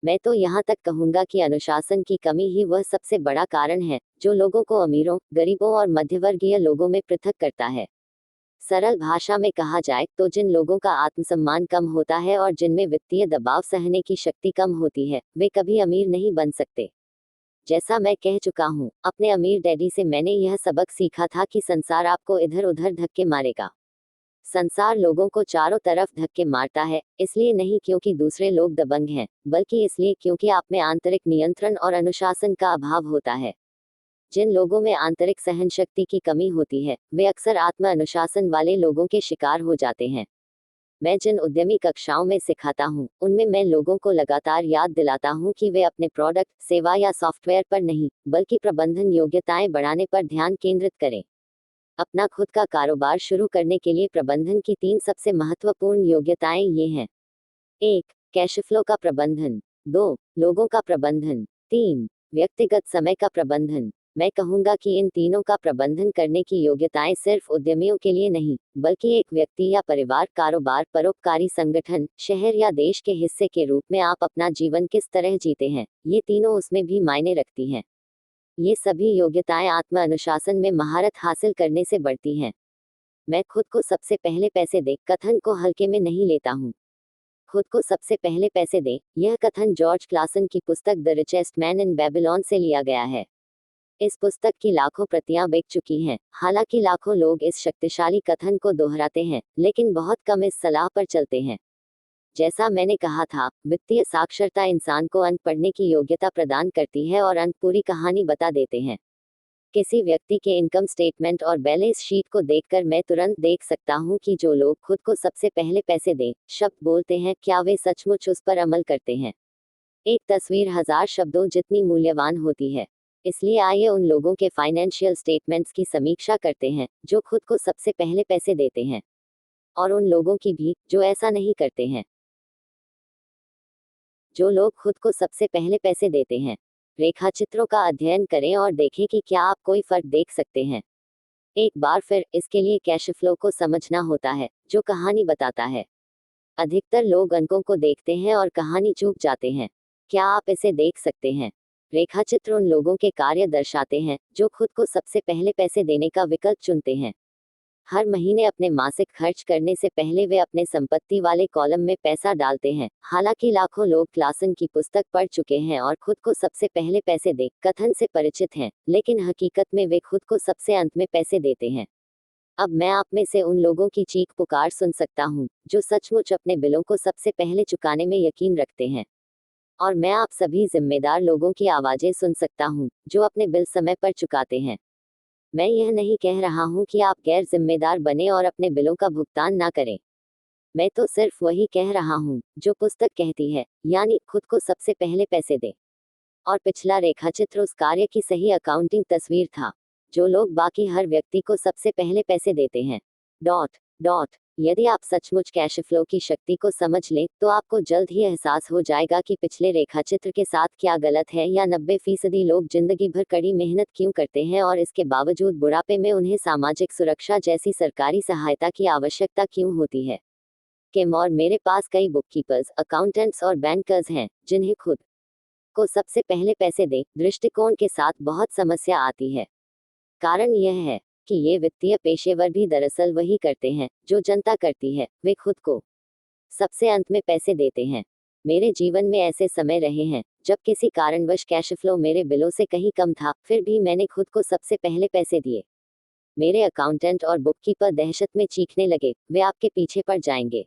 मैं तो यहाँ तक कहूँगा कि अनुशासन की कमी ही वह सबसे बड़ा कारण है जो लोगों को अमीरों, गरीबों और मध्यवर्गीय लोगों में पृथक करता है। सरल भाषा में कहा जाए तो जिन लोगों का आत्मसम्मान कम होता है और जिनमें वित्तीय दबाव सहने की शक्ति कम होती है, वे कभी अमीर नहीं बन सकते। जैसा मैं कह चुका हूँ, अपने अमीर डैडी से मैंने यह सबक सीखा था कि संसार आपको इधर उधर धक्के मारेगा। संसार लोगों को चारों तरफ धक्के मारता है, इसलिए नहीं क्योंकि दूसरे लोग दबंग हैं, बल्कि इसलिए क्योंकि आप में आंतरिक नियंत्रण और अनुशासन का अभाव होता है। जिन लोगों में आंतरिक सहन शक्ति की कमी होती है, वे अक्सर आत्म अनुशासन वाले लोगों के शिकार हो जाते हैं। मैं जिन उद्यमी कक्षाओं में सिखाता हूँ, उनमें मैं लोगों को लगातार याद दिलाता हूँ कि वे अपने प्रोडक्ट, सेवा या सॉफ्टवेयर पर नहीं, बल्कि प्रबंधन योग्यताएं बढ़ाने पर ध्यान केंद्रित करें। अपना खुद का कारोबार शुरू करने के लिए प्रबंधन की 3 सबसे महत्वपूर्ण योग्यताएं ये हैं। 1. कैश फ्लो का प्रबंधन। 2. लोगों का प्रबंधन। 3. व्यक्तिगत समय का प्रबंधन। मैं कहूँगा कि इन तीनों का प्रबंधन करने की योग्यताएं सिर्फ उद्यमियों के लिए नहीं, बल्कि एक व्यक्ति या परिवार, कारोबार, परोपकारी संगठन, शहर या देश के हिस्से के रूप में आप अपना जीवन किस तरह जीते हैं, ये तीनों उसमें भी मायने रखती हैं। ये सभी योग्यताएं आत्म अनुशासन में महारत हासिल करने से बढ़ती हैं। मैं खुद को सबसे पहले पैसे दे कथन को हल्के में नहीं लेता हूँ। खुद को सबसे पहले पैसे दे, यह कथन जॉर्ज क्लासन की पुस्तक the richest man in Babylon से लिया गया है। इस पुस्तक की लाखों प्रतियां बिक चुकी हैं। हालांकि लाखों लोग इस शक्तिशाली कथन को दोहराते हैं, लेकिन बहुत कम इस सलाह पर चलते हैं। जैसा मैंने कहा था, वित्तीय साक्षरता इंसान को अंक पढ़ने की योग्यता प्रदान करती है और अंक पूरी कहानी बता देते हैं। किसी व्यक्ति के इनकम स्टेटमेंट और बैलेंस शीट को देखकर मैं तुरंत देख सकता हूं कि जो लोग खुद को सबसे पहले पैसे दें शब्द बोलते हैं, क्या वे सचमुच उस पर अमल करते हैं। एक तस्वीर 1000 शब्दों जितनी मूल्यवान होती है। इसलिए आइए उन लोगों के फाइनेंशियल स्टेटमेंट्स की समीक्षा करते हैं जो खुद को सबसे पहले पैसे देते हैं, और उन लोगों की भी जो ऐसा नहीं करते हैं। जो लोग खुद को सबसे पहले पैसे देते हैं, रेखाचित्रों का अध्ययन करें और देखें कि क्या आप कोई फर्क देख सकते हैं। एक बार फिर, इसके लिए कैश फ्लो को समझना होता है, जो कहानी बताता है। अधिकतर लोग अंकों को देखते हैं और कहानी चूक जाते हैं। क्या आप इसे देख सकते हैं? रेखाचित्र उन लोगों के कार्य दर्शाते हैं जो खुद को सबसे पहले पैसे देने का विकल्प चुनते हैं। हर महीने अपने मासिक खर्च करने से पहले वे अपने संपत्ति वाले कॉलम में पैसा डालते हैं। हालांकि लाखों लोग क्लासन की पुस्तक पढ़ चुके हैं और खुद को सबसे पहले पैसे दे कथन से परिचित हैं, लेकिन हकीकत में वे खुद को सबसे अंत में पैसे देते हैं। अब मैं आप में से उन लोगों की चीख पुकार सुन सकता हूँ जो सचमुच अपने बिलों को सबसे पहले चुकाने में यकीन रखते हैं। और मैं आप सभी जिम्मेदार लोगों की आवाजें सुन सकता हूँ जो अपने बिल समय पर चुकाते हैं। मैं यह नहीं कह रहा हूँ कि आप गैर जिम्मेदार बने और अपने बिलों का भुगतान ना करें। मैं तो सिर्फ वही कह रहा हूँ जो पुस्तक कहती है, यानी खुद को सबसे पहले पैसे दे। और पिछला रेखाचित्र उस कार्य की सही अकाउंटिंग तस्वीर था जो लोग बाकी हर व्यक्ति को सबसे पहले पैसे देते हैं। डॉट डॉट यदि आप सचमुच कैश फ्लो की शक्ति को समझ लें तो आपको जल्द ही एहसास हो जाएगा कि पिछले रेखाचित्र के साथ क्या गलत है, या 90% लोग जिंदगी भर कड़ी मेहनत क्यों करते हैं और इसके बावजूद बुढ़ापे में उन्हें सामाजिक सुरक्षा जैसी सरकारी सहायता की आवश्यकता क्यों होती है। किम और मेरे पास कई बुककीपर्स, अकाउंटेंट्स और बैंकर्स हैं जिन्हें खुद को सबसे पहले पैसे दें दृष्टिकोण के साथ बहुत समस्या आती है। कारण यह है कि ये वित्तीय पेशेवर भी दरअसल वही करते हैं जो जनता करती है, वे खुद को सबसे अंत में पैसे देते हैं। मेरे जीवन में ऐसे समय रहे हैं जब किसी कारणवश कैश फ्लो मेरे बिलों से कहीं कम था, फिर भी मैंने खुद को सबसे पहले पैसे दिए। मेरे अकाउंटेंट और बुककीपर दहशत में चीखने लगे, वे आपके पीछे पड़ जाएंगे।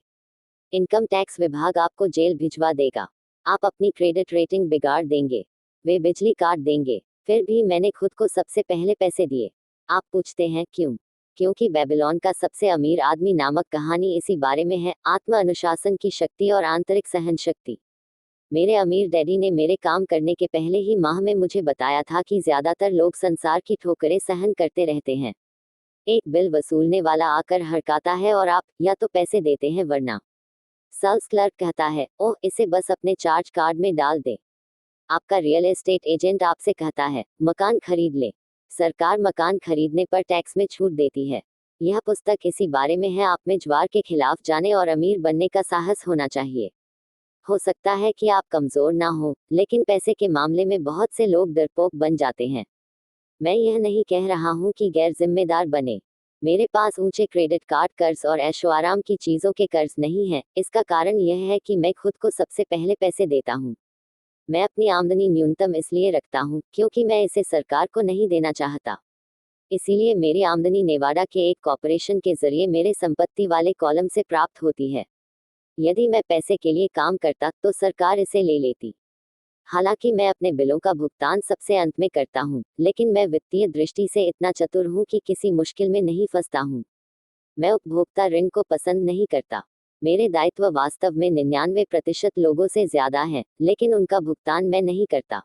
इनकम टैक्स विभाग आपको जेल भिजवा देगा। आप अपनी क्रेडिट रेटिंग बिगाड़ देंगे। वे बिजली काट देंगे। फिर भी मैंने खुद को सबसे पहले पैसे दिए। आप पूछते हैं क्यों? क्योंकि बेबीलोन का सबसे अमीर आदमी नामक कहानी इसी बारे में है, आत्म अनुशासन की शक्ति और आंतरिक सहन शक्ति। मेरे अमीर डैडी ने मेरे काम करने के पहले ही माह में मुझे बताया था कि ज्यादातर लोग संसार की ठोकरें सहन करते रहते हैं। एक बिल वसूलने वाला आकर हड़काता है और आप या तो पैसे देते हैं वरना सेल्स क्लर्क कहता है, ओह इसे बस अपने चार्ज कार्ड में डाल दे। आपका रियल एस्टेट एजेंट आपसे कहता है, मकान खरीद ले। सरकार मकान खरीदने पर टैक्स में छूट देती है। यह पुस्तक इसी बारे में है। आप में ज्वार के खिलाफ जाने और अमीर बनने का साहस होना चाहिए। हो सकता है कि आप कमजोर ना हो, लेकिन पैसे के मामले में बहुत से लोग डरपोक बन जाते हैं। मैं यह नहीं कह रहा हूँ कि गैर जिम्मेदार बने। मेरे पास ऊंचे क्रेडिट कार्ड कर्ज और ऐशो आराम की चीजों के कर्ज नहीं है। इसका कारण यह है कि मैं खुद को सबसे पहले पैसे देता हूँ। मैं अपनी आमदनी न्यूनतम इसलिए रखता हूँ क्योंकि मैं इसे सरकार को नहीं देना चाहता। इसीलिए मेरी आमदनी नेवाडा के एक कॉर्पोरेशन के जरिए मेरे संपत्ति वाले कॉलम से प्राप्त होती है। यदि मैं पैसे के लिए काम करता तो सरकार इसे ले लेती। हालांकि मैं अपने बिलों का भुगतान सबसे अंत में करता हूँ, लेकिन मैं वित्तीय दृष्टि से इतना चतुर हूँ कि किसी मुश्किल में नहीं फंसता हूँ। मैं उपभोक्ता ऋण को पसंद नहीं करता। मेरे दायित्व वास्तव में 99% लोगों से ज्यादा हैं, लेकिन उनका भुगतान मैं नहीं करता।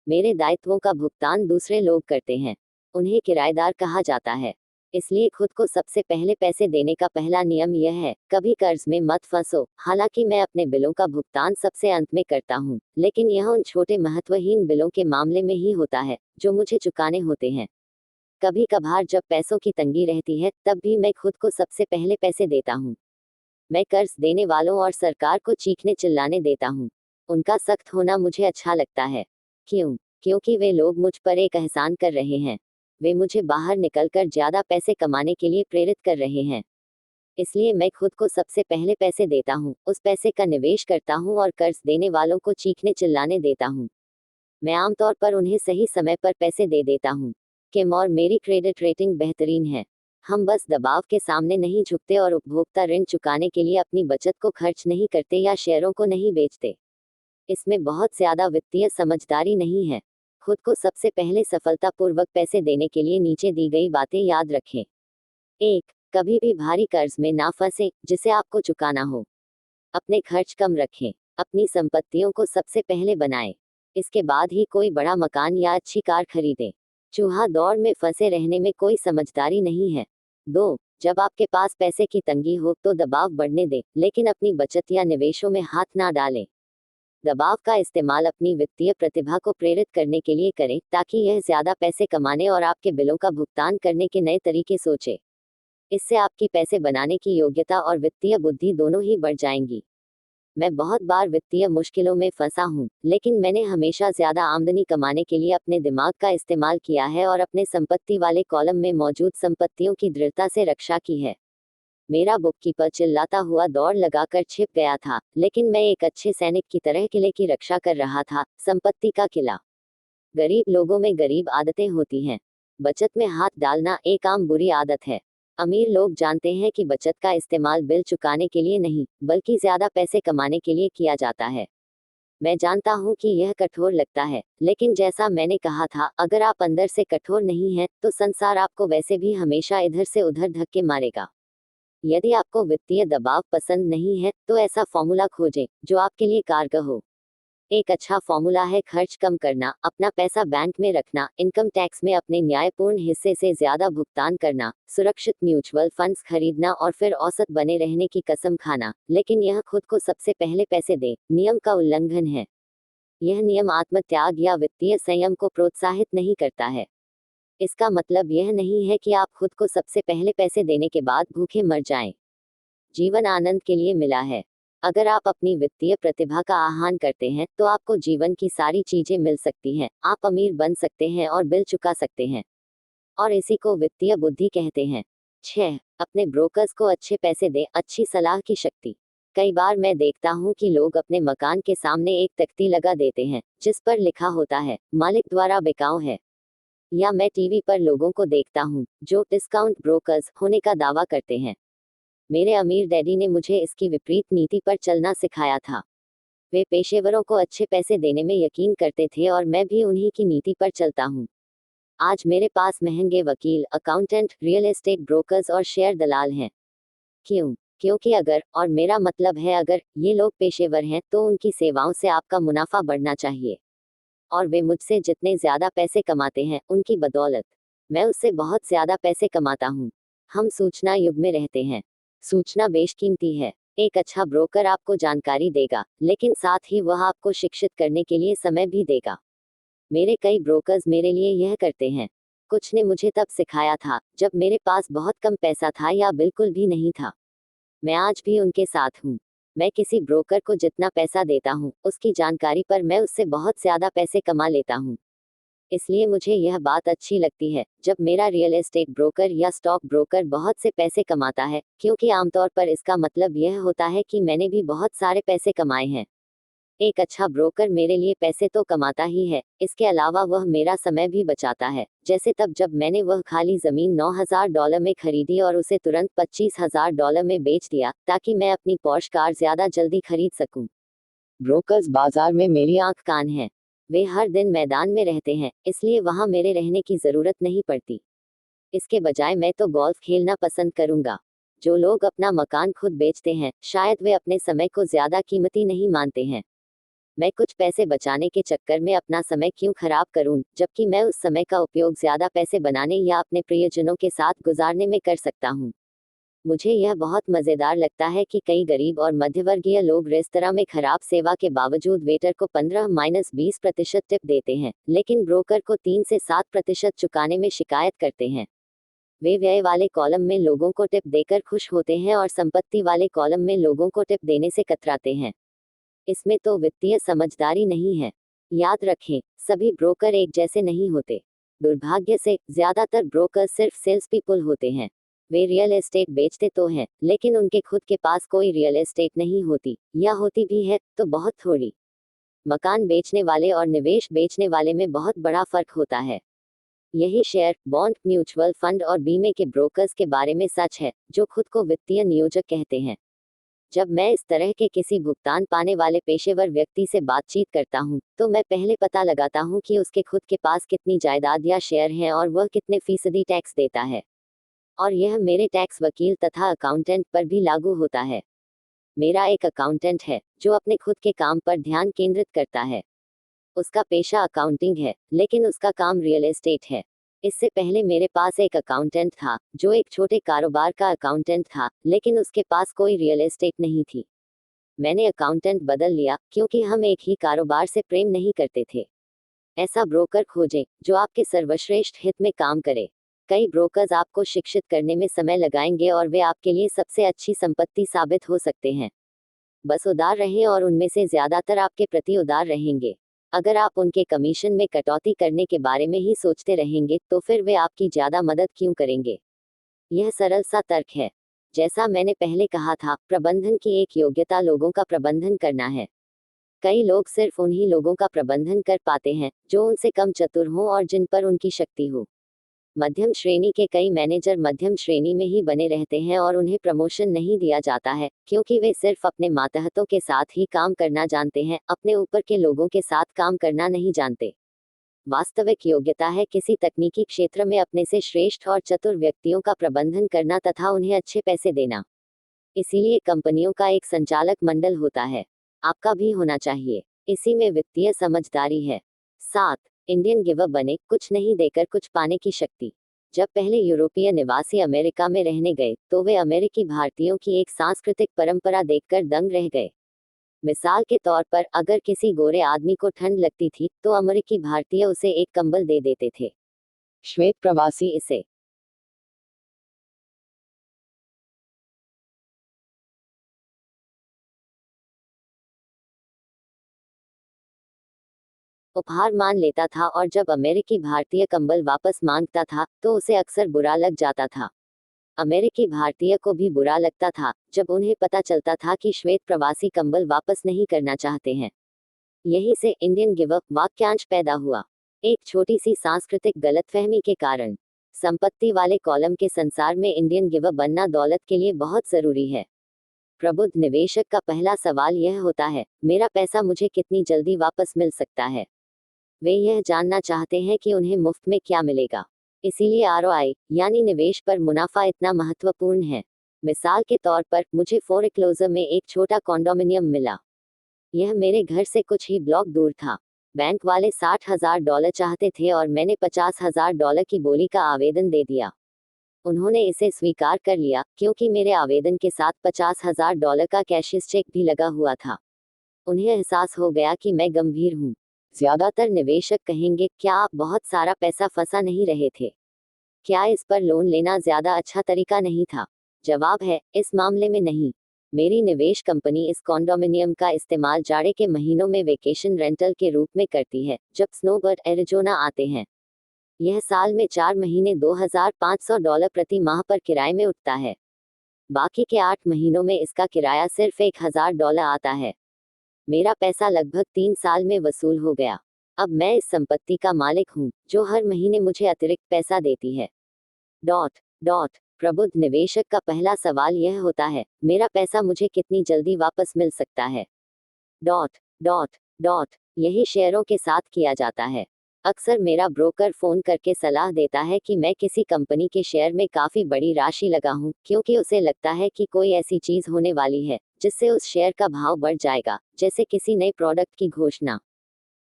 मेरे दायित्वों का भुगतान दूसरे लोग करते हैं। उन्हें किराएदार कहा जाता है। इसलिए खुद को सबसे पहले पैसे देने का पहला नियम यह है, कभी कर्ज में मत फंसो। हालांकि मैं अपने बिलों का भुगतान सबसे अंत में करता हूँ, लेकिन यह उन छोटे महत्वहीन बिलों के मामले में ही होता है जो मुझे चुकाने होते हैं। कभी कभार जब पैसों की तंगी रहती है तब भी मैं खुद को सबसे पहले पैसे देता हूँ। मैं कर्ज देने वालों और सरकार को चीखने चिल्लाने देता हूँ। उनका सख्त होना मुझे अच्छा लगता है। क्यों? क्योंकि वे लोग मुझ पर एक एहसान कर रहे हैं। वे मुझे बाहर निकलकर ज्यादा पैसे कमाने के लिए प्रेरित कर रहे हैं। इसलिए मैं खुद को सबसे पहले पैसे देता हूँ, उस पैसे का निवेश करता हूँ और कर्ज देने वालों को चीखने चिल्लाने देता हूँ। मैं आमतौर पर उन्हें सही समय पर पैसे दे देता हूँ। किम और मेरी क्रेडिट रेटिंग बेहतरीन है। हम बस दबाव के सामने नहीं झुकते और उपभोक्ता ऋण चुकाने के लिए अपनी बचत को खर्च नहीं करते या शेयरों को नहीं बेचते। इसमें बहुत ज्यादा वित्तीय समझदारी नहीं है। खुद को सबसे पहले सफलतापूर्वक पैसे देने के लिए नीचे दी गई बातें याद रखें। 1. कभी भी भारी कर्ज में ना फंसे जिसे आपको चुकाना हो। अपने खर्च कम रखें। अपनी संपत्तियों को सबसे पहले बनाएं। इसके बाद ही कोई बड़ा मकान या अच्छी कार खरीदें। चूहा दौड़ में फंसे रहने में कोई समझदारी नहीं है। 2. जब आपके पास पैसे की तंगी हो तो दबाव बढ़ने दें, लेकिन अपनी बचत या निवेशों में हाथ ना डालें। दबाव का इस्तेमाल अपनी वित्तीय प्रतिभा को प्रेरित करने के लिए करें ताकि यह ज्यादा पैसे कमाने और आपके बिलों का भुगतान करने के नए तरीके सोचे। इससे आपकी पैसे बनाने की योग्यता और वित्तीय बुद्धि दोनों ही बढ़ जाएंगी। मैं बहुत बार वित्तीय मुश्किलों में फंसा हूँ, लेकिन मैंने हमेशा ज्यादा आमदनी कमाने के लिए अपने दिमाग का इस्तेमाल किया है और अपने संपत्ति वाले कॉलम में मौजूद संपत्तियों की दृढ़ता से रक्षा की है। मेरा बुककीपर चिल्लाता हुआ दौड़ लगाकर छिप गया था, लेकिन मैं एक अच्छे सैनिक की तरह किले की रक्षा कर रहा था, संपत्ति का किला। गरीब लोगों में गरीब आदतें होती हैं। बचत में हाथ डालना एक आम बुरी आदत है। अमीर लोग जानते हैं कि बचत का इस्तेमाल बिल चुकाने के लिए नहीं, बल्कि ज्यादा पैसे कमाने के लिए किया जाता है। मैं जानता हूँ कि यह कठोर लगता है, लेकिन जैसा मैंने कहा था, अगर आप अंदर से कठोर नहीं हैं, तो संसार आपको वैसे भी हमेशा इधर से उधर धक्के मारेगा। यदि आपको वित्तीय दबाव पसंद नहीं है, तो ऐसा फॉर्मूला खोजें जो आपके लिए कारगर हो। एक अच्छा फॉर्मूला है खर्च कम करना, अपना पैसा बैंक में रखना, इनकम टैक्स में अपने न्यायपूर्ण हिस्से से ज्यादा भुगतान करना, सुरक्षित म्यूचुअल फंड्स खरीदना और फिर औसत बने रहने की कसम खाना, लेकिन यह खुद को सबसे पहले पैसे दे नियम का उल्लंघन है। यह नियम आत्मत्याग या वित्तीय संयम को प्रोत्साहित नहीं करता है। इसका मतलब यह नहीं है कि आप खुद को सबसे पहले पैसे देने के बाद भूखे मर जाएं। जीवन आनंद के लिए मिला है। अगर आप अपनी वित्तीय प्रतिभा का आह्वान करते हैं, तो आपको जीवन की सारी चीजें मिल सकती हैं। आप अमीर बन सकते हैं और बिल चुका सकते हैं। और इसी को वित्तीय बुद्धि कहते हैं। 6. अपने ब्रोकर्स को अच्छे पैसे दें, अच्छी सलाह की शक्ति। कई बार मैं देखता हूँ कि लोग अपने मकान के सामने एक तख्ती लगा देते हैं, जिस पर लिखा होता है, मालिक द्वारा बिकाऊ है। या मैं टीवी पर लोगों को देखता हूँ जो डिस्काउंट ब्रोकर्स होने का दावा करते हैं। मेरे अमीर डैडी ने मुझे इसकी विपरीत नीति पर चलना सिखाया था। वे पेशेवरों को अच्छे पैसे देने में यकीन करते थे और मैं भी उन्हीं की नीति पर चलता हूँ। आज मेरे पास महंगे वकील, अकाउंटेंट, रियल एस्टेट ब्रोकर्स और शेयर दलाल हैं। क्यों? क्योंकि अगर, और मेरा मतलब है अगर, ये लोग पेशेवर हैं, तो उनकी सेवाओं से आपका मुनाफा बढ़ना चाहिए। और वे मुझसे जितने ज्यादा पैसे कमाते हैं, उनकी बदौलत मैं उससे बहुत ज्यादा पैसे कमाता हूँ। हम सूचना युग में रहते हैं। सूचना बेशकीमती है। एक अच्छा ब्रोकर आपको जानकारी देगा, लेकिन साथ ही वह आपको शिक्षित करने के लिए समय भी देगा। मेरे कई ब्रोकर्स मेरे लिए यह करते हैं। कुछ ने मुझे तब सिखाया था जब मेरे पास बहुत कम पैसा था या बिल्कुल भी नहीं था। मैं आज भी उनके साथ हूँ। मैं किसी ब्रोकर को जितना पैसा देता हूँ, उसकी जानकारी पर मैं उससे बहुत ज्यादा पैसे कमा लेता हूँ। इसलिए मुझे यह बात अच्छी लगती है जब मेरा रियल एस्टेट ब्रोकर या स्टॉक ब्रोकर बहुत से पैसे कमाता है, क्योंकि आमतौर पर इसका मतलब यह होता है कि मैंने भी बहुत सारे पैसे कमाए हैं। एक अच्छा ब्रोकर मेरे लिए पैसे तो कमाता ही है, इसके अलावा वह मेरा समय भी बचाता है, जैसे तब जब मैंने वह खाली जमीन $9,000 में खरीदी और उसे तुरंत $25,000 में बेच दिया, ताकि मैं अपनी पॉश कार ज्यादा जल्दी खरीद सकूं। ब्रोकर्स बाजार में मेरी आंख कान हैं। वे हर दिन मैदान में रहते हैं, इसलिए वहां मेरे रहने की जरूरत नहीं पड़ती। इसके बजाय मैं तो गोल्फ खेलना पसंद करूंगा। जो लोग अपना मकान खुद बेचते हैं, शायद वे अपने समय को ज्यादा कीमती नहीं मानते हैं। मैं कुछ पैसे बचाने के चक्कर में अपना समय क्यों खराब करूं, जबकि मैं उस समय का उपयोग ज्यादा पैसे बनाने या अपने प्रियजनों के साथ गुजारने में कर सकता हूं। मुझे यह बहुत मजेदार लगता है कि कई गरीब और मध्यवर्गीय लोग रेस्तरां में खराब सेवा के बावजूद वेटर को 15-20% टिप देते हैं, लेकिन ब्रोकर को 3 से 7% चुकाने में शिकायत करते हैं। वे व्यय वाले कॉलम में लोगों को टिप देकर खुश होते हैं और संपत्ति वाले कॉलम में लोगों को टिप देने से कतराते हैं। इसमें तो वित्तीय समझदारी नहीं है। याद रखें, सभी ब्रोकर एक जैसे नहीं होते। दुर्भाग्य से ज्यादातर ब्रोकर सिर्फ सेल्स पीपल होते हैं। वे रियल एस्टेट बेचते तो हैं, लेकिन उनके खुद के पास कोई रियल एस्टेट नहीं होती, या होती भी है तो बहुत थोड़ी। मकान बेचने वाले और निवेश बेचने वाले में बहुत बड़ा फर्क होता है। यही शेयर, बॉन्ड, म्यूचुअल फंड और बीमे के ब्रोकर्स के बारे में सच है, जो खुद को वित्तीय नियोजक कहते हैं। जब मैं इस तरह के किसी भुगतान पाने वाले पेशेवर व्यक्ति से बातचीत करता हूँ, तो मैं पहले पता लगाता हूँ कि उसके खुद के पास कितनी जायदाद या शेयर हैं और वह कितने फीसदी टैक्स देता है। और यह मेरे टैक्स वकील तथा अकाउंटेंट पर भी लागू होता है। मेरा एक अकाउंटेंट है जो अपने खुद के काम पर ध्यान केंद्रित करता है। उसका पेशा अकाउंटिंग है, लेकिन उसका काम रियल एस्टेट है। इससे पहले मेरे पास एक अकाउंटेंट था जो एक छोटे कारोबार का अकाउंटेंट था, लेकिन उसके पास कोई रियल एस्टेट नहीं थी। मैंने अकाउंटेंट बदल लिया क्योंकि हम एक ही कारोबार से प्रेम नहीं करते थे। ऐसा ब्रोकर खोजें जो आपके सर्वश्रेष्ठ हित में काम करे। कई ब्रोकर्स आपको शिक्षित करने में समय लगाएंगे और वे आपके लिए सबसे अच्छी संपत्ति साबित हो सकते हैं। बस उदार रहें और उनमें से ज्यादातर आपके प्रति उदार रहेंगे। अगर आप उनके कमीशन में कटौती करने के बारे में ही सोचते रहेंगे तो फिर वे आपकी ज्यादा मदद क्यों करेंगे। यह सरल सा तर्क है। जैसा मैंने पहले कहा था, प्रबंधन की एक योग्यता लोगों का प्रबंधन करना है। कई लोग सिर्फ उन्हीं लोगों का प्रबंधन कर पाते हैं जो उनसे कम चतुर हों और जिन पर उनकी शक्ति हो। मध्यम श्रेणी के कई मैनेजर मध्यम श्रेणी में ही बने रहते हैं और उन्हें प्रमोशन नहीं दिया जाता है क्योंकि वे सिर्फ अपने मातहतों के साथ ही काम करना जानते हैं, अपने ऊपर के लोगों के साथ काम करना नहीं जानते। वास्तविक योग्यता है किसी तकनीकी क्षेत्र में अपने से श्रेष्ठ और चतुर व्यक्तियों का प्रबंधन करना तथा उन्हें अच्छे पैसे देना। इसीलिए कंपनियों का एक संचालक मंडल होता है। आपका भी होना चाहिए। इसी में वित्तीय समझदारी है। 7. इंडियन गिवर बने, कुछ नहीं देकर कुछ पाने की शक्ति। जब पहले यूरोपीय निवासी अमेरिका में रहने गए तो वे अमेरिकी भारतीयों की एक सांस्कृतिक परंपरा देखकर दंग रह गए। मिसाल के तौर पर अगर किसी गोरे आदमी को ठंड लगती थी तो अमेरिकी भारतीय उसे एक कंबल दे देते थे। श्वेत प्रवासी इसे उपहार मान लेता था और जब अमेरिकी भारतीय कंबल वापस मांगता था तो उसे अक्सर बुरा लग जाता था। अमेरिकी भारतीय को भी बुरा लगता था जब उन्हें पता चलता था कि श्वेत प्रवासी कंबल वापस नहीं करना चाहते हैं। यही से इंडियन गिवर वाक्यांश पैदा हुआ। एक छोटी सी सांस्कृतिक गलतफहमी के कारण संपत्ति वाले कॉलम के संसार में इंडियन गिवर बनना दौलत के लिए बहुत जरूरी है। प्रबुद्ध निवेशक का पहला सवाल यह होता है, मेरा पैसा मुझे कितनी जल्दी वापस मिल सकता है। वे यह जानना चाहते हैं कि उन्हें मुफ्त में क्या मिलेगा। इसीलिए आरओआई यानी निवेश पर मुनाफा इतना महत्वपूर्ण है। मिसाल के तौर पर मुझे फोरेक्लोजर में एक छोटा कॉन्डोमिनियम मिला। यह मेरे घर से कुछ ही ब्लॉक दूर था। बैंक वाले $60,000 चाहते थे और मैंने $50,000 की बोली का आवेदन दे दिया। उन्होंने इसे स्वीकार कर लिया क्योंकि मेरे आवेदन के साथ $50,000 का कैशियस चेक भी लगा हुआ था। उन्हें एहसास हो गया कि मैं गंभीर हूँ। ज्यादातर निवेशक कहेंगे, क्या आप बहुत सारा पैसा फंसा नहीं रहे थे? क्या इस पर लोन लेना ज्यादा अच्छा तरीका नहीं था? जवाब है, इस मामले में नहीं। मेरी निवेश कंपनी इस कॉन्डोमिनियम का इस्तेमाल जाड़े के महीनों में वेकेशन रेंटल के रूप में करती है जब स्नोबर्ड एरिजोना आते हैं। यह साल में 4 महीने $2,500 प्रति माह पर किराए में उठता है। बाकी के 8 महीनों में इसका किराया सिर्फ $1,000 आता है। मेरा पैसा लगभग 3 साल में वसूल हो गया। अब मैं इस संपत्ति का मालिक हूँ जो हर महीने मुझे अतिरिक्त पैसा देती है। डॉट डॉट प्रबुद्ध निवेशक का पहला सवाल यह होता है, मेरा पैसा मुझे कितनी जल्दी वापस मिल सकता है। डॉट डॉट डॉट यही शेयरों के साथ किया जाता है। अक्सर मेरा ब्रोकर फोन करके सलाह देता है कि मैं किसी कंपनी के शेयर में काफी बड़ी राशि लगाऊं क्योंकि उसे लगता है कि कोई ऐसी चीज होने वाली है जिससे उस शेयर का भाव बढ़ जाएगा, जैसे किसी नए प्रोडक्ट की घोषणा।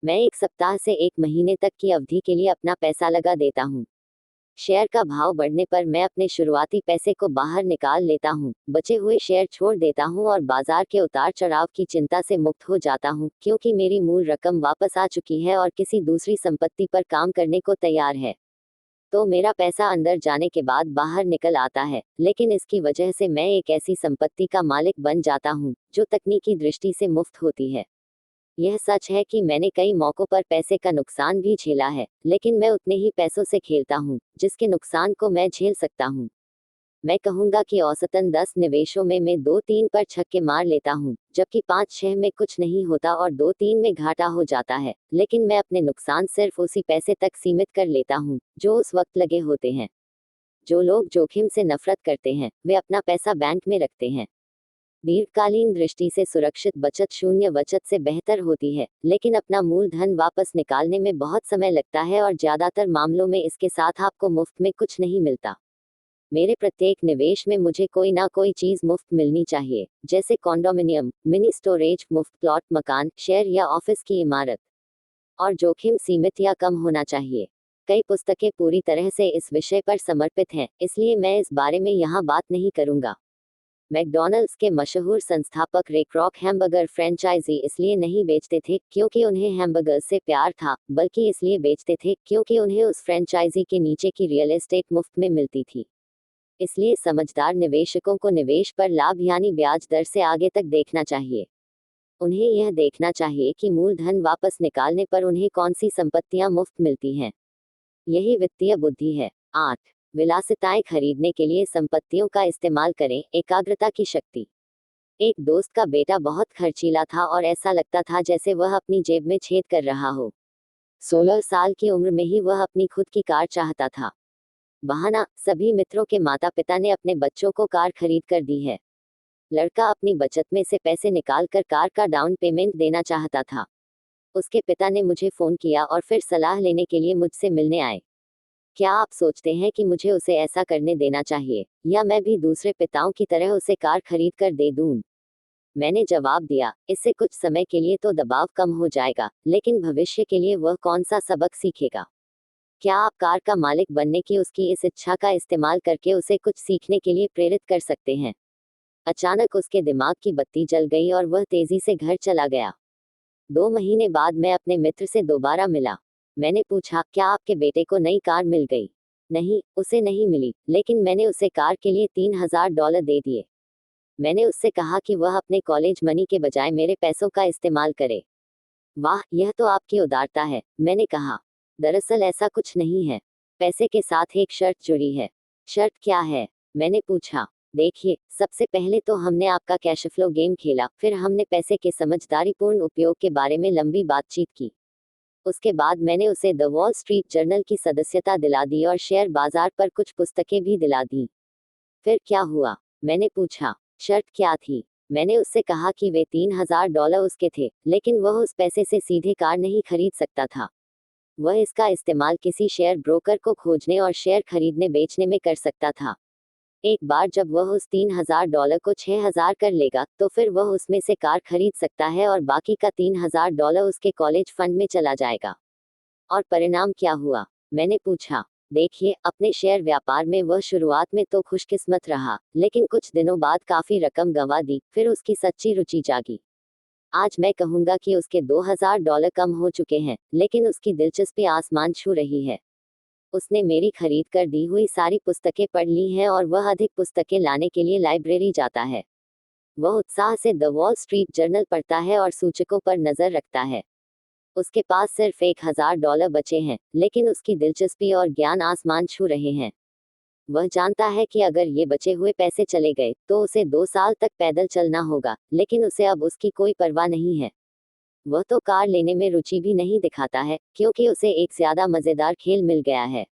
मैं 1 सप्ताह से 1 महीने तक की अवधि के लिए अपना पैसा लगा देता हूँ। शेयर का भाव बढ़ने पर मैं अपने शुरुआती पैसे को बाहर निकाल लेता हूँ, बचे हुए शेयर छोड़ देता हूँ और बाजार के उतार चढ़ाव की चिंता से मुक्त हो जाता हूँ क्योंकि मेरी मूल रकम वापस आ चुकी है और किसी दूसरी संपत्ति पर काम करने को तैयार है। तो मेरा पैसा अंदर जाने के बाद बाहर निकल आता है, लेकिन इसकी वजह से मैं एक ऐसी संपत्ति का मालिक बन जाता हूँ जो तकनीकी दृष्टि से मुफ्त होती है। यह सच है कि मैंने कई मौकों पर पैसे का नुकसान भी झेला है, लेकिन मैं उतने ही पैसों से खेलता हूँ जिसके नुकसान को मैं झेल सकता हूँ। मैं कहूँगा कि औसतन 10 निवेशों में मैं 2-3 पर छक्के मार लेता हूँ, जबकि 5-6 में कुछ नहीं होता और 2-3 में घाटा हो जाता है, लेकिन मैं अपने नुकसान सिर्फ उसी पैसे तक सीमित कर लेता हूँ जो उस वक्त लगे होते हैं। जो लोग जोखिम से नफरत करते हैं वे अपना पैसा बैंक में रखते हैं। दीर्घकालीन दृष्टि से सुरक्षित बचत शून्य बचत से बेहतर होती है, लेकिन अपना मूलधन वापस निकालने में बहुत समय लगता है और ज्यादातर मामलों में इसके साथ आपको मुफ्त में कुछ नहीं मिलता। मेरे प्रत्येक निवेश में मुझे कोई ना कोई चीज मुफ्त मिलनी चाहिए, जैसे कॉन्डोमिनियम, मिनी स्टोरेज, मुफ्त प्लॉट, मकान, शेयर या ऑफिस की इमारत। और जोखिम सीमित या कम होना चाहिए। कई पुस्तकें पूरी तरह से इस विषय पर समर्पित हैं, इसलिए मैं इस बारे में यहाँ बात नहीं करूँगा। मैकडॉनल्ड्स के मशहूर संस्थापक रे क्रॉक हैमबर्गर फ्रेंचाइजी इसलिए नहीं बेचते थे क्योंकि उन्हें हैमबर्गर्स से प्यार था, बल्कि इसलिए बेचते थे क्योंकि उन्हें उस फ्रेंचाइजी के नीचे की रियल एस्टेट मुफ्त में मिलती थी। इसलिए समझदार निवेशकों को निवेश पर लाभ यानी ब्याज दर से आगे तक देखना चाहिए। उन्हें यह देखना चाहिए कि मूलधन वापस निकालने पर उन्हें कौन सी संपत्तियां मुफ्त मिलती हैं। यही वित्तीय बुद्धि है। 8 विलासिताएं खरीदने के लिए संपत्तियों का इस्तेमाल करें। एकाग्रता की शक्ति। एक दोस्त का बेटा बहुत खर्चीला था और ऐसा लगता था जैसे वह अपनी जेब में छेद कर रहा हो। 16 साल की उम्र में ही वह अपनी खुद की कार चाहता था। बहाना, सभी मित्रों के माता पिता ने अपने बच्चों को कार खरीद कर दी है। लड़का अपनी बचत में से पैसे निकाल कर कार का डाउन पेमेंट देना चाहता था। उसके पिता ने मुझे फोन किया और फिर सलाह लेने के लिए मुझसे मिलने आए। क्या आप सोचते हैं कि मुझे उसे ऐसा करने देना चाहिए, या मैं भी दूसरे पिताओं की तरह उसे कार खरीद कर दे दूं? मैंने जवाब दिया, इससे कुछ समय के लिए तो दबाव कम हो जाएगा, लेकिन भविष्य के लिए वह कौन सा सबक सीखेगा? क्या आप कार का मालिक बनने की उसकी इस इच्छा का इस्तेमाल करके उसे कुछ सीखने के लिए प्रेरित कर सकते हैं? अचानक उसके दिमाग की बत्ती जल गई और वह तेजी से घर चला गया। 2 महीने बाद मैं अपने मित्र से दोबारा मिला। मैंने पूछा, क्या आपके बेटे को नई कार मिल गई? नहीं, उसे नहीं मिली, लेकिन मैंने उसे कार के लिए $3000 दे दिए। मैंने उससे कहा कि वह अपने कॉलेज मनी के बजाय मेरे पैसों का इस्तेमाल करे। वाह, यह तो आपकी उदारता है, मैंने कहा। दरअसल ऐसा कुछ नहीं है। पैसे के साथ एक शर्त जुड़ी है। शर्त क्या है? मैंने पूछा। देखिए, सबसे पहले तो हमने आपका कैश फ्लो गेम खेला, फिर हमने पैसे के समझदारीपूर्ण उपयोग के बारे में लंबी बातचीत की। उसके बाद मैंने उसे द वॉल स्ट्रीट जर्नल की सदस्यता दिला दी और शेयर बाजार पर कुछ पुस्तकें भी दिला दी। फिर क्या हुआ? मैंने पूछा। शर्त क्या थी? मैंने उससे कहा कि वे $3000 उसके थे, लेकिन वह उस पैसे से सीधे कार नहीं खरीद सकता था। वह इसका इस्तेमाल किसी शेयर ब्रोकर को खोजने और शेयर खरीदने बेचने में कर सकता था। एक बार जब वह उस $3000 को 6000 कर लेगा, तो फिर वह उसमें से कार खरीद सकता है और बाकी का $3000 उसके कॉलेज फंड में चला जाएगा। और परिणाम क्या हुआ? मैंने पूछा। देखिए, अपने शेयर व्यापार में वह शुरुआत में तो खुशकिस्मत रहा, लेकिन कुछ दिनों बाद काफी रकम गंवा दी, फिर उसकी सच्ची रुचि जागी। आज मैं कहूंगा कि उसके $2000 कम हो चुके हैं, लेकिन उसकी दिलचस्पी आसमान छू रही है। उसने मेरी खरीद कर दी हुई सारी पुस्तकें पढ़ ली हैं और वह अधिक पुस्तकें लाने के लिए लाइब्रेरी जाता है। वह उत्साह से द वॉल स्ट्रीट जर्नल पढ़ता है और सूचकों पर नजर रखता है। उसके पास सिर्फ $1000 बचे हैं, लेकिन उसकी दिलचस्पी और ज्ञान आसमान छू रहे हैं। वह जानता है कि अगर ये बचे हुए पैसे चले गए, तो उसे 2 साल तक पैदल चलना होगा, लेकिन उसे अब उसकी कोई परवाह नहीं है। वह तो कार लेने में रुचि भी नहीं दिखाता है, क्योंकि उसे एक ज्यादा मजेदार खेल मिल गया है।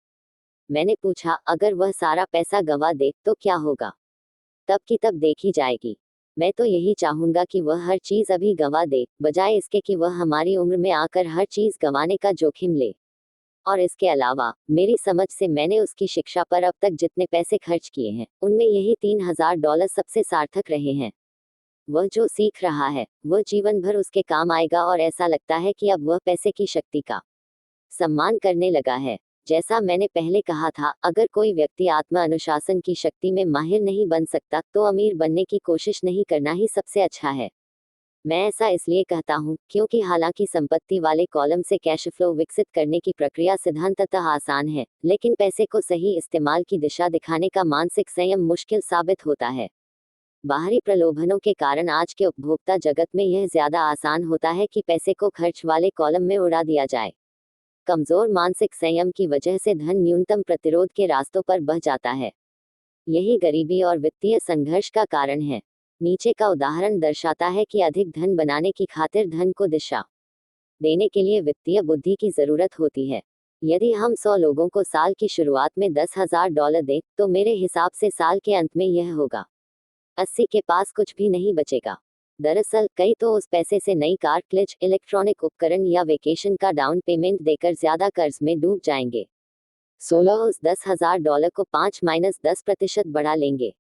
मैंने पूछा, अगर वह सारा पैसा गंवा दे तो क्या होगा? तब की तब देखी जाएगी। मैं तो यही चाहूंगा कि वह हर चीज अभी गंवा दे, बजाय इसके कि वह हमारी उम्र में आकर हर चीज गंवाने का जोखिम ले। और इसके अलावा, मेरी समझ से मैंने उसकी शिक्षा पर अब तक जितने पैसे खर्च किए हैं, उनमें यही $3000 सबसे सार्थक रहे हैं। वह जो सीख रहा है, वह जीवन भर उसके काम आएगा और ऐसा लगता है कि अब वह पैसे की शक्ति का सम्मान करने लगा है। जैसा मैंने पहले कहा था, अगर कोई व्यक्ति आत्म अनुशासन की शक्ति में माहिर नहीं बन सकता, तो अमीर बनने की कोशिश नहीं करना ही सबसे अच्छा है। मैं ऐसा इसलिए कहता हूँ, क्योंकि हालांकि संपत्ति वाले कॉलम से कैश फ्लो विकसित करने की प्रक्रिया सिद्धांततः आसान है, लेकिन पैसे को सही इस्तेमाल की दिशा दिखाने का मानसिक संयम मुश्किल साबित होता है। बाहरी प्रलोभनों के कारण आज के उपभोक्ता जगत में यह ज्यादा आसान होता है कि पैसे को खर्च वाले कॉलम में उड़ा दिया जाए। कमजोर मानसिक संयम की वजह से धन न्यूनतम प्रतिरोध के रास्तों पर बह जाता है। यही गरीबी और वित्तीय संघर्ष का कारण है। नीचे का उदाहरण दर्शाता है कि अधिक धन बनाने की खातिर धन को दिशा देने के लिए वित्तीय बुद्धि की जरूरत होती है। यदि हम 100 लोगों को साल की शुरुआत में $10,000 दें, तो मेरे हिसाब से साल के अंत में यह होगा, 80 के पास कुछ भी नहीं बचेगा। दरअसल कई तो उस पैसे से नई कार, क्लिच, इलेक्ट्रॉनिक उपकरण या वेकेशन का डाउन पेमेंट देकर ज्यादा कर्ज में डूब जाएंगे। 16 उस $10,000 को 5-10% बढ़ा लेंगे।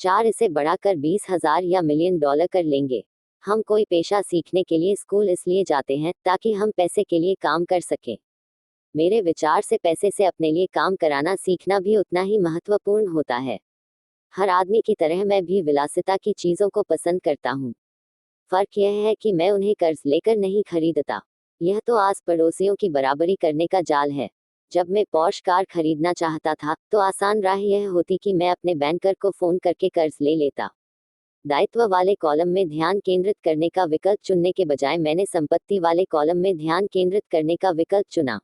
4 इसे बढ़ाकर 20,000 या $1,000,000 कर लेंगे। हम कोई पेशा सीखने के लिए स्कूल इसलिए जाते हैं ताकि हम पैसे के लिए काम कर सकें। मेरे विचार से पैसे से अपने लिए काम कराना सीखना भी उतना ही महत्वपूर्ण होता है। हर आदमी की तरह मैं भी विलासिता की चीजों को पसंद करता हूँ। फर्क यह है कि मैं उन्हें कर्ज लेकर नहीं खरीदता। यह तो आस पड़ोसियों की बराबरी करने का जाल है। जब मैं पॉर्श कार खरीदना चाहता था तो आसान राह यह होती कि मैं अपने बैंकर को फोन करके कर्ज ले लेता। दायित्व वाले कॉलम में ध्यान केंद्रित करने का विकल्प चुनने के बजाय मैंने संपत्ति वाले कॉलम में ध्यान केंद्रित करने का विकल्प चुना।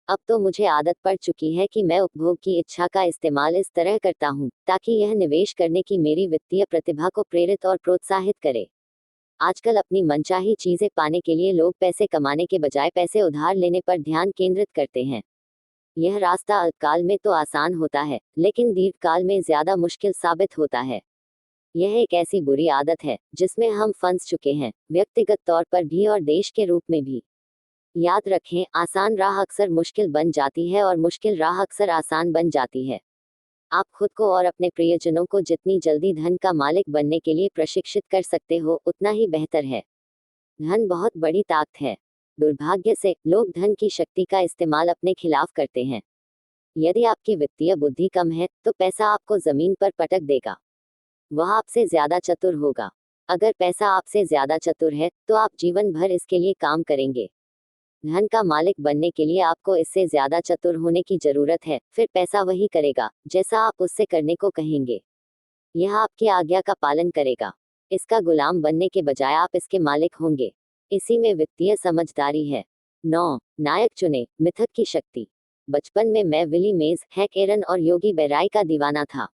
अब तो मुझे आदत पड़ चुकी है कि मैं उपभोग की इच्छा का इस्तेमाल इस तरह करता हूँ ताकि यह निवेश करने की मेरी वित्तीय प्रतिभा को प्रेरित और प्रोत्साहित करे। आजकल अपनी मनचाही चीजें पाने के लिए लोग पैसे कमाने के बजाय पैसे उधार लेने पर ध्यान केंद्रित करते हैं। यह रास्ता अल्पकाल में तो आसान होता है, लेकिन दीर्घकाल में ज्यादा मुश्किल साबित होता है। यह एक ऐसी बुरी आदत है जिसमें हम फंस चुके हैं, व्यक्तिगत तौर पर भी और देश के रूप में भी। याद रखें, आसान राह अक्सर मुश्किल बन जाती है और मुश्किल राह अक्सर आसान बन जाती है। आप खुद को और अपने प्रियजनों को जितनी जल्दी धन का मालिक बनने के लिए प्रशिक्षित कर सकते हो, उतना ही बेहतर है। धन बहुत बड़ी ताकत है। दुर्भाग्य से लोग धन की शक्ति का इस्तेमाल अपने खिलाफ करते हैं। यदि आपकी वित्तीय बुद्धि कम है तो पैसा आपको जमीन पर पटक देगा। वह आपसे ज्यादा चतुर होगा। अगर पैसा आपसे ज्यादा चतुर है तो आप जीवन भर इसके लिए काम करेंगे। धन का मालिक बनने के लिए आपको इससे ज्यादा चतुर होने की जरूरत है, फिर पैसा वही करेगा जैसा आप उससे करने को कहेंगे। यह आपकी आज्ञा का पालन करेगा। इसका गुलाम बनने के बजाय आप इसके मालिक होंगे। इसी में वित्तीय समझदारी है। 9. नायक चुने, मिथक की शक्ति। बचपन में मैं विली मेज, हैक एरन और योगी बेराई का दीवाना था।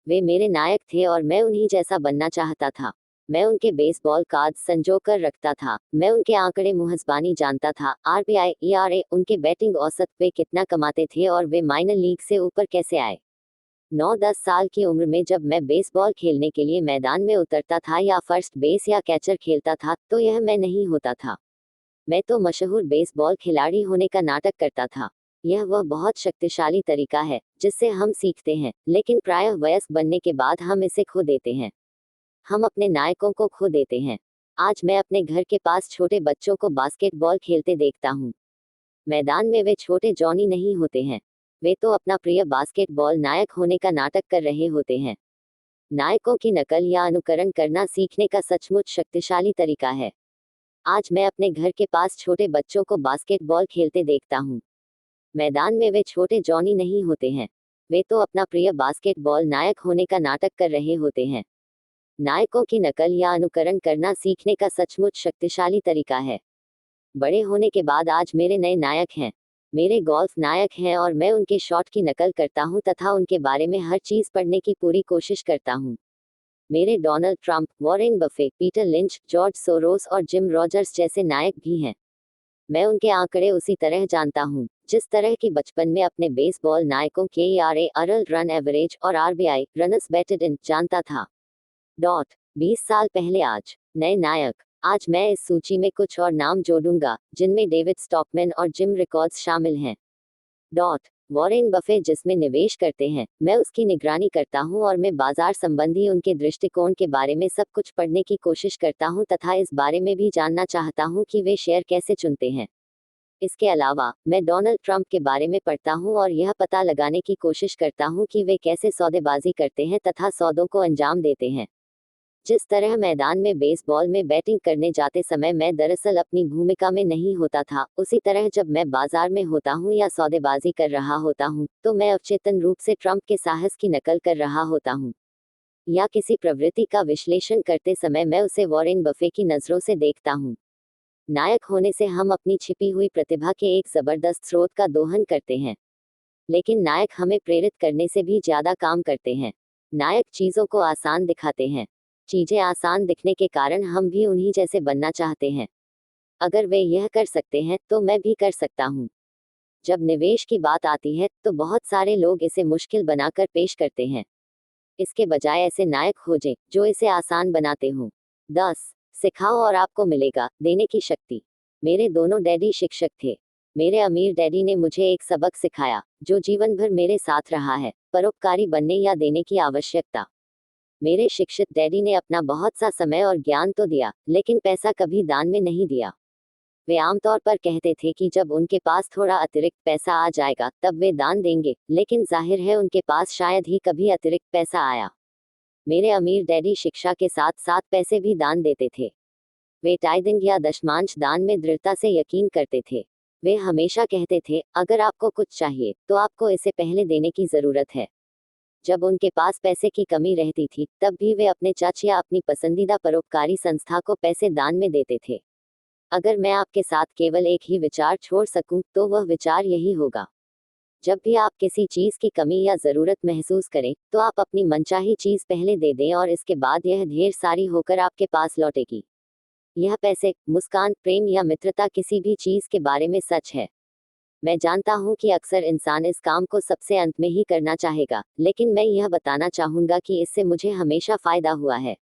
वे मेरे नायक थे और मैं उन्हीं जैसा बनना चाहता था। मैं उनके बेसबॉल कार्ड संजो कर रखता था, मैं उनके आंकड़े मुहस्बानी जानता था, आरबीआई, ईआरए, उनके बैटिंग औसत, वे कितना कमाते थे और वे माइनर लीग से ऊपर कैसे आए। 9-10 साल की उम्र में जब मैं बेसबॉल खेलने के लिए मैदान में उतरता था या फर्स्ट बेस या कैचर खेलता था तो यह मैं नहीं होता था। मैं तो मशहूर बेसबॉल खिलाड़ी होने का नाटक करता था। यह वह बहुत शक्तिशाली तरीका है जिससे हम सीखते हैं, लेकिन प्रायः वयस्क बनने के बाद हम इसे खो देते हैं। हम अपने नायकों को खो देते हैं। आज मैं अपने घर के पास छोटे बच्चों को बास्केटबॉल खेलते देखता हूँ। मैदान में वे छोटे जॉनी नहीं होते हैं। वे तो अपना प्रिय बास्केटबॉल नायक होने का नाटक कर रहे होते हैं। नायकों की नकल या अनुकरण करना सीखने का सचमुच शक्तिशाली तरीका है। आज मैं अपने घर के पास छोटे बच्चों को बास्केटबॉल खेलते देखता हूँ। मैदान में वे छोटे जॉनी नहीं होते हैं। वे तो अपना प्रिय बास्केटबॉल नायक होने का नाटक कर रहे होते हैं। नायकों की नकल या अनुकरण करना सीखने का सचमुच शक्तिशाली तरीका है। बड़े होने के बाद आज मेरे नए नायक हैं। मेरे गोल्फ नायक हैं और मैं उनके शॉट की नकल करता हूं तथा उनके बारे में हर चीज पढ़ने की पूरी कोशिश करता हूं। मेरे Donald Trump, Warren Buffett, Peter lynch, George Soros और जिम रॉजर्स जैसे नायक भी हैं। मैं उनके आंकड़े उसी तरह जानता हूं जिस तरह की बचपन में अपने बेसबॉल नायकों के ईआरए, अर्ल रन एवरेज और आरबीआई, रनर्स बैटेड इन, जानता था। 20 साल पहले आज। नए नायक। आज मैं इस सूची में कुछ और नाम जोड़ूंगा जिनमें डेविड स्टॉकमैन और जिम रिकॉर्ड्स शामिल हैं। वॉरेन बफे जिसमें निवेश करते हैं, मैं उसकी निगरानी करता हूं और मैं बाजार संबंधी उनके दृष्टिकोण के बारे में सब कुछ पढ़ने की कोशिश करता हूं तथा इस बारे में भी जानना चाहता हूं कि वे शेयर कैसे चुनते हैं। इसके अलावा मैं डोनाल्ड ट्रंप के बारे में पढ़ता हूं और यह पता लगाने की कोशिश करता हूं कि वे कैसे सौदेबाजी करते हैं तथा सौदों को अंजाम देते हैं। जिस तरह मैदान में बेसबॉल में बैटिंग करने जाते समय मैं दरअसल अपनी भूमिका में नहीं होता था, उसी तरह जब मैं बाजार में होता हूँ या सौदेबाजी कर रहा होता हूँ तो मैं अवचेतन रूप से ट्रंप के साहस की नकल कर रहा होता हूँ। या किसी प्रवृत्ति का विश्लेषण करते समय मैं उसे वॉरेन बफे की नजरों से देखता हूँ। नायक होने से हम अपनी छिपी हुई प्रतिभा के एक जबरदस्त स्रोत का दोहन करते हैं, लेकिन नायक हमें प्रेरित करने से भी ज्यादा काम करते हैं। नायक चीजों को आसान दिखाते हैं। चीजें आसान दिखने के कारण हम भी उन्हीं जैसे बनना चाहते हैं। अगर वे यह कर सकते हैं तो मैं भी कर सकता हूँ। जब निवेश की बात आती है तो बहुत सारे लोग इसे मुश्किल बनाकर पेश करते हैं। इसके बजाय ऐसे नायक खोजें जो इसे आसान बनाते हों। 10. सिखाओ और आपको मिलेगा, देने की शक्ति। मेरे दोनों डैडी शिक्षक थे। मेरे अमीर डैडी ने मुझे एक सबक सिखाया जो जीवन भर मेरे साथ रहा है, परोपकारी बनने या देने की आवश्यकता। मेरे शिक्षित डैडी ने अपना बहुत सा समय और ज्ञान तो दिया, लेकिन पैसा कभी दान में नहीं दिया। वे आमतौर पर कहते थे कि जब उनके पास थोड़ा अतिरिक्त पैसा आ जाएगा तब वे दान देंगे, लेकिन जाहिर है उनके पास शायद ही कभी अतिरिक्त पैसा आया। मेरे अमीर डैडी शिक्षा के साथ साथ पैसे भी दान देते थे। वे टाइदिंग या दशमांश दान में दृढ़ता से यकीन करते थे। वे हमेशा कहते थे, अगर आपको कुछ चाहिए तो आपको इसे पहले देने की जरूरत है। जब उनके पास पैसे की कमी रहती थी तब भी वे अपने चर्च या अपनी पसंदीदा परोपकारी संस्था को पैसे दान में देते थे। अगर मैं आपके साथ केवल एक ही विचार छोड़ सकूं तो वह विचार यही होगा, जब भी आप किसी चीज की कमी या जरूरत महसूस करें तो आप अपनी मनचाही चीज पहले दे दें और इसके बाद यह ढेर सारी होकर आपके पास लौटेगी। यह पैसे, मुस्कान, प्रेम या मित्रता किसी भी चीज के बारे में सच है। मैं जानता हूं कि अक्सर इंसान इस काम को सबसे अंत में ही करना चाहेगा, लेकिन मैं यह बताना चाहूंगा कि इससे मुझे हमेशा फायदा हुआ है।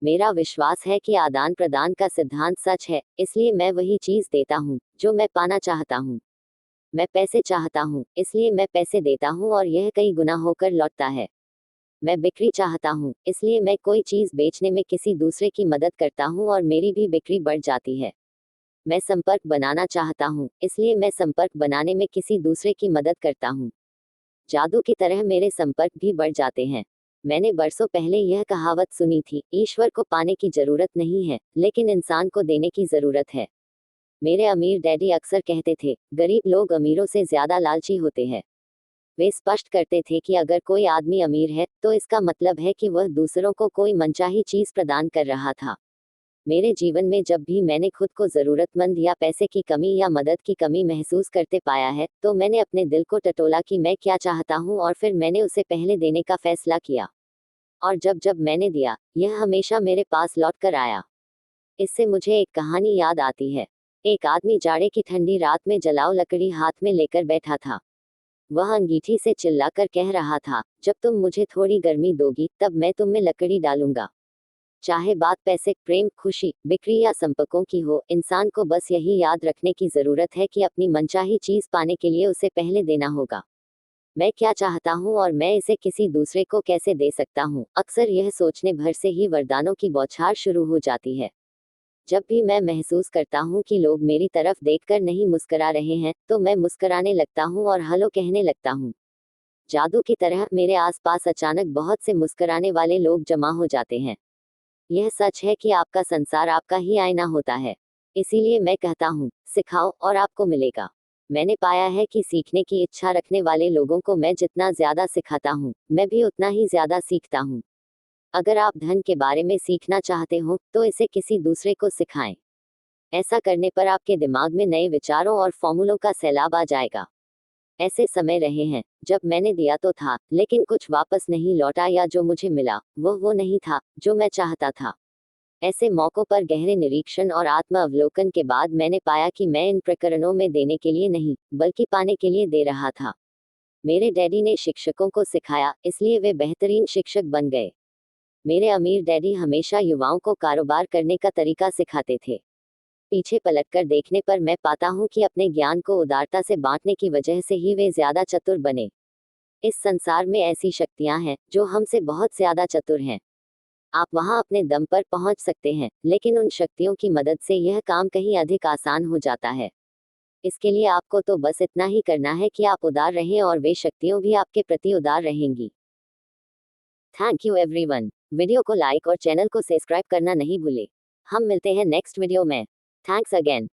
मेरा विश्वास है कि आदान प्रदान का सिद्धांत सच है, इसलिए मैं वही चीज देता हूँ जो मैं पाना चाहता हूँ। मैं पैसे चाहता हूँ, इसलिए मैं पैसे देता हूँ और यह कई गुना होकर लौटता है। मैं बिक्री चाहता हूँ, इसलिए मैं कोई चीज बेचने में किसी दूसरे की मदद करता हूँ और मेरी भी बिक्री बढ़ जाती है। मैं संपर्क बनाना चाहता हूँ, इसलिए मैं संपर्क बनाने में किसी दूसरे की मदद करता हूँ। जादू की तरह मेरे संपर्क भी बढ़ जाते हैं। मैंने बरसों पहले यह कहावत सुनी थी, ईश्वर को पाने की जरूरत नहीं है, लेकिन इंसान को देने की जरूरत है। मेरे अमीर डैडी अक्सर कहते थे, गरीब लोग अमीरों से ज्यादा लालची होते हैं। वे स्पष्ट करते थे कि अगर कोई आदमी अमीर है तो इसका मतलब है कि वह दूसरों को कोई मनचाही चीज प्रदान कर रहा था। मेरे जीवन में जब भी मैंने खुद को जरूरतमंद या पैसे की कमी या मदद की कमी महसूस करते पाया है तो मैंने अपने दिल को टटोला कि मैं क्या चाहता हूँ और फिर मैंने उसे पहले देने का फैसला किया। और जब जब मैंने दिया, यह हमेशा मेरे पास लौट कर आया। इससे मुझे एक कहानी याद आती है। एक आदमी जाड़े की ठंडी रात में जलाओ लकड़ी हाथ में लेकर बैठा था। वह अंगीठी से चिल्लाकर कह रहा था, जब तुम मुझे थोड़ी गर्मी दोगी तब मैं तुम में लकड़ी डालूंगा। चाहे बात पैसे, प्रेम, खुशी, बिक्री या संपर्कों की हो, इंसान को बस यही याद रखने की जरूरत है कि अपनी मनचाही चीज पाने के लिए उसे पहले देना होगा। मैं क्या चाहता हूँ और मैं इसे किसी दूसरे को कैसे दे सकता हूँ, अक्सर यह सोचने भर से ही वरदानों की बौछार शुरू हो जाती है। जब भी मैं महसूस करता हूँ कि लोग मेरी तरफ देखकर नहीं मुस्करा रहे हैं तो मैं मुस्कराने लगता हूँ और हेलो कहने लगता हूँ। जादू की तरह मेरे आसपास अचानक बहुत से मुस्कराने वाले लोग जमा हो जाते हैं। यह सच है कि आपका संसार आपका ही आईना होता है। इसीलिए मैं कहता हूँ, सिखाओ और आपको मिलेगा। मैंने पाया है कि सीखने की इच्छा रखने वाले लोगों को मैं जितना ज्यादा सिखाता हूँ, मैं भी उतना ही ज्यादा सीखता हूँ। अगर आप धन के बारे में सीखना चाहते हो तो इसे किसी दूसरे को सिखाएं। ऐसा करने पर आपके दिमाग में नए विचारों और फॉर्मूलों का सैलाब आ जाएगा। ऐसे समय रहे हैं जब मैंने दिया तो था, लेकिन कुछ वापस नहीं लौटा या जो मुझे मिला वो नहीं था जो मैं चाहता था। ऐसे मौकों पर गहरे निरीक्षण और आत्म अवलोकन के बाद मैंने पाया कि मैं इन प्रकरणों में देने के लिए नहीं, बल्कि पाने के लिए दे रहा था। मेरे डैडी ने शिक्षकों को सिखाया, इसलिए वे बेहतरीन शिक्षक बन गए। मेरे अमीर डैडी हमेशा युवाओं को कारोबार करने का तरीका सिखाते थे। पीछे पलटकर देखने पर मैं पाता हूँ कि अपने ज्ञान को उदारता से बांटने की वजह से ही वे ज्यादा चतुर बने। इस संसार में ऐसी शक्तियां हैं जो हमसे बहुत ज्यादा चतुर हैं। आप वहां अपने दम पर पहुंच सकते हैं, लेकिन उन शक्तियों की मदद से यह काम कहीं अधिक आसान हो जाता है। इसके लिए आपको तो बस इतना ही करना है कि आप उदार रहें और वे शक्तियों भी आपके प्रति उदार रहेंगी। Thank you everyone. वीडियो को लाइक और चैनल को सब्सक्राइब करना नहीं भूले। हम मिलते हैं नेक्स्ट वीडियो में। Thanks again.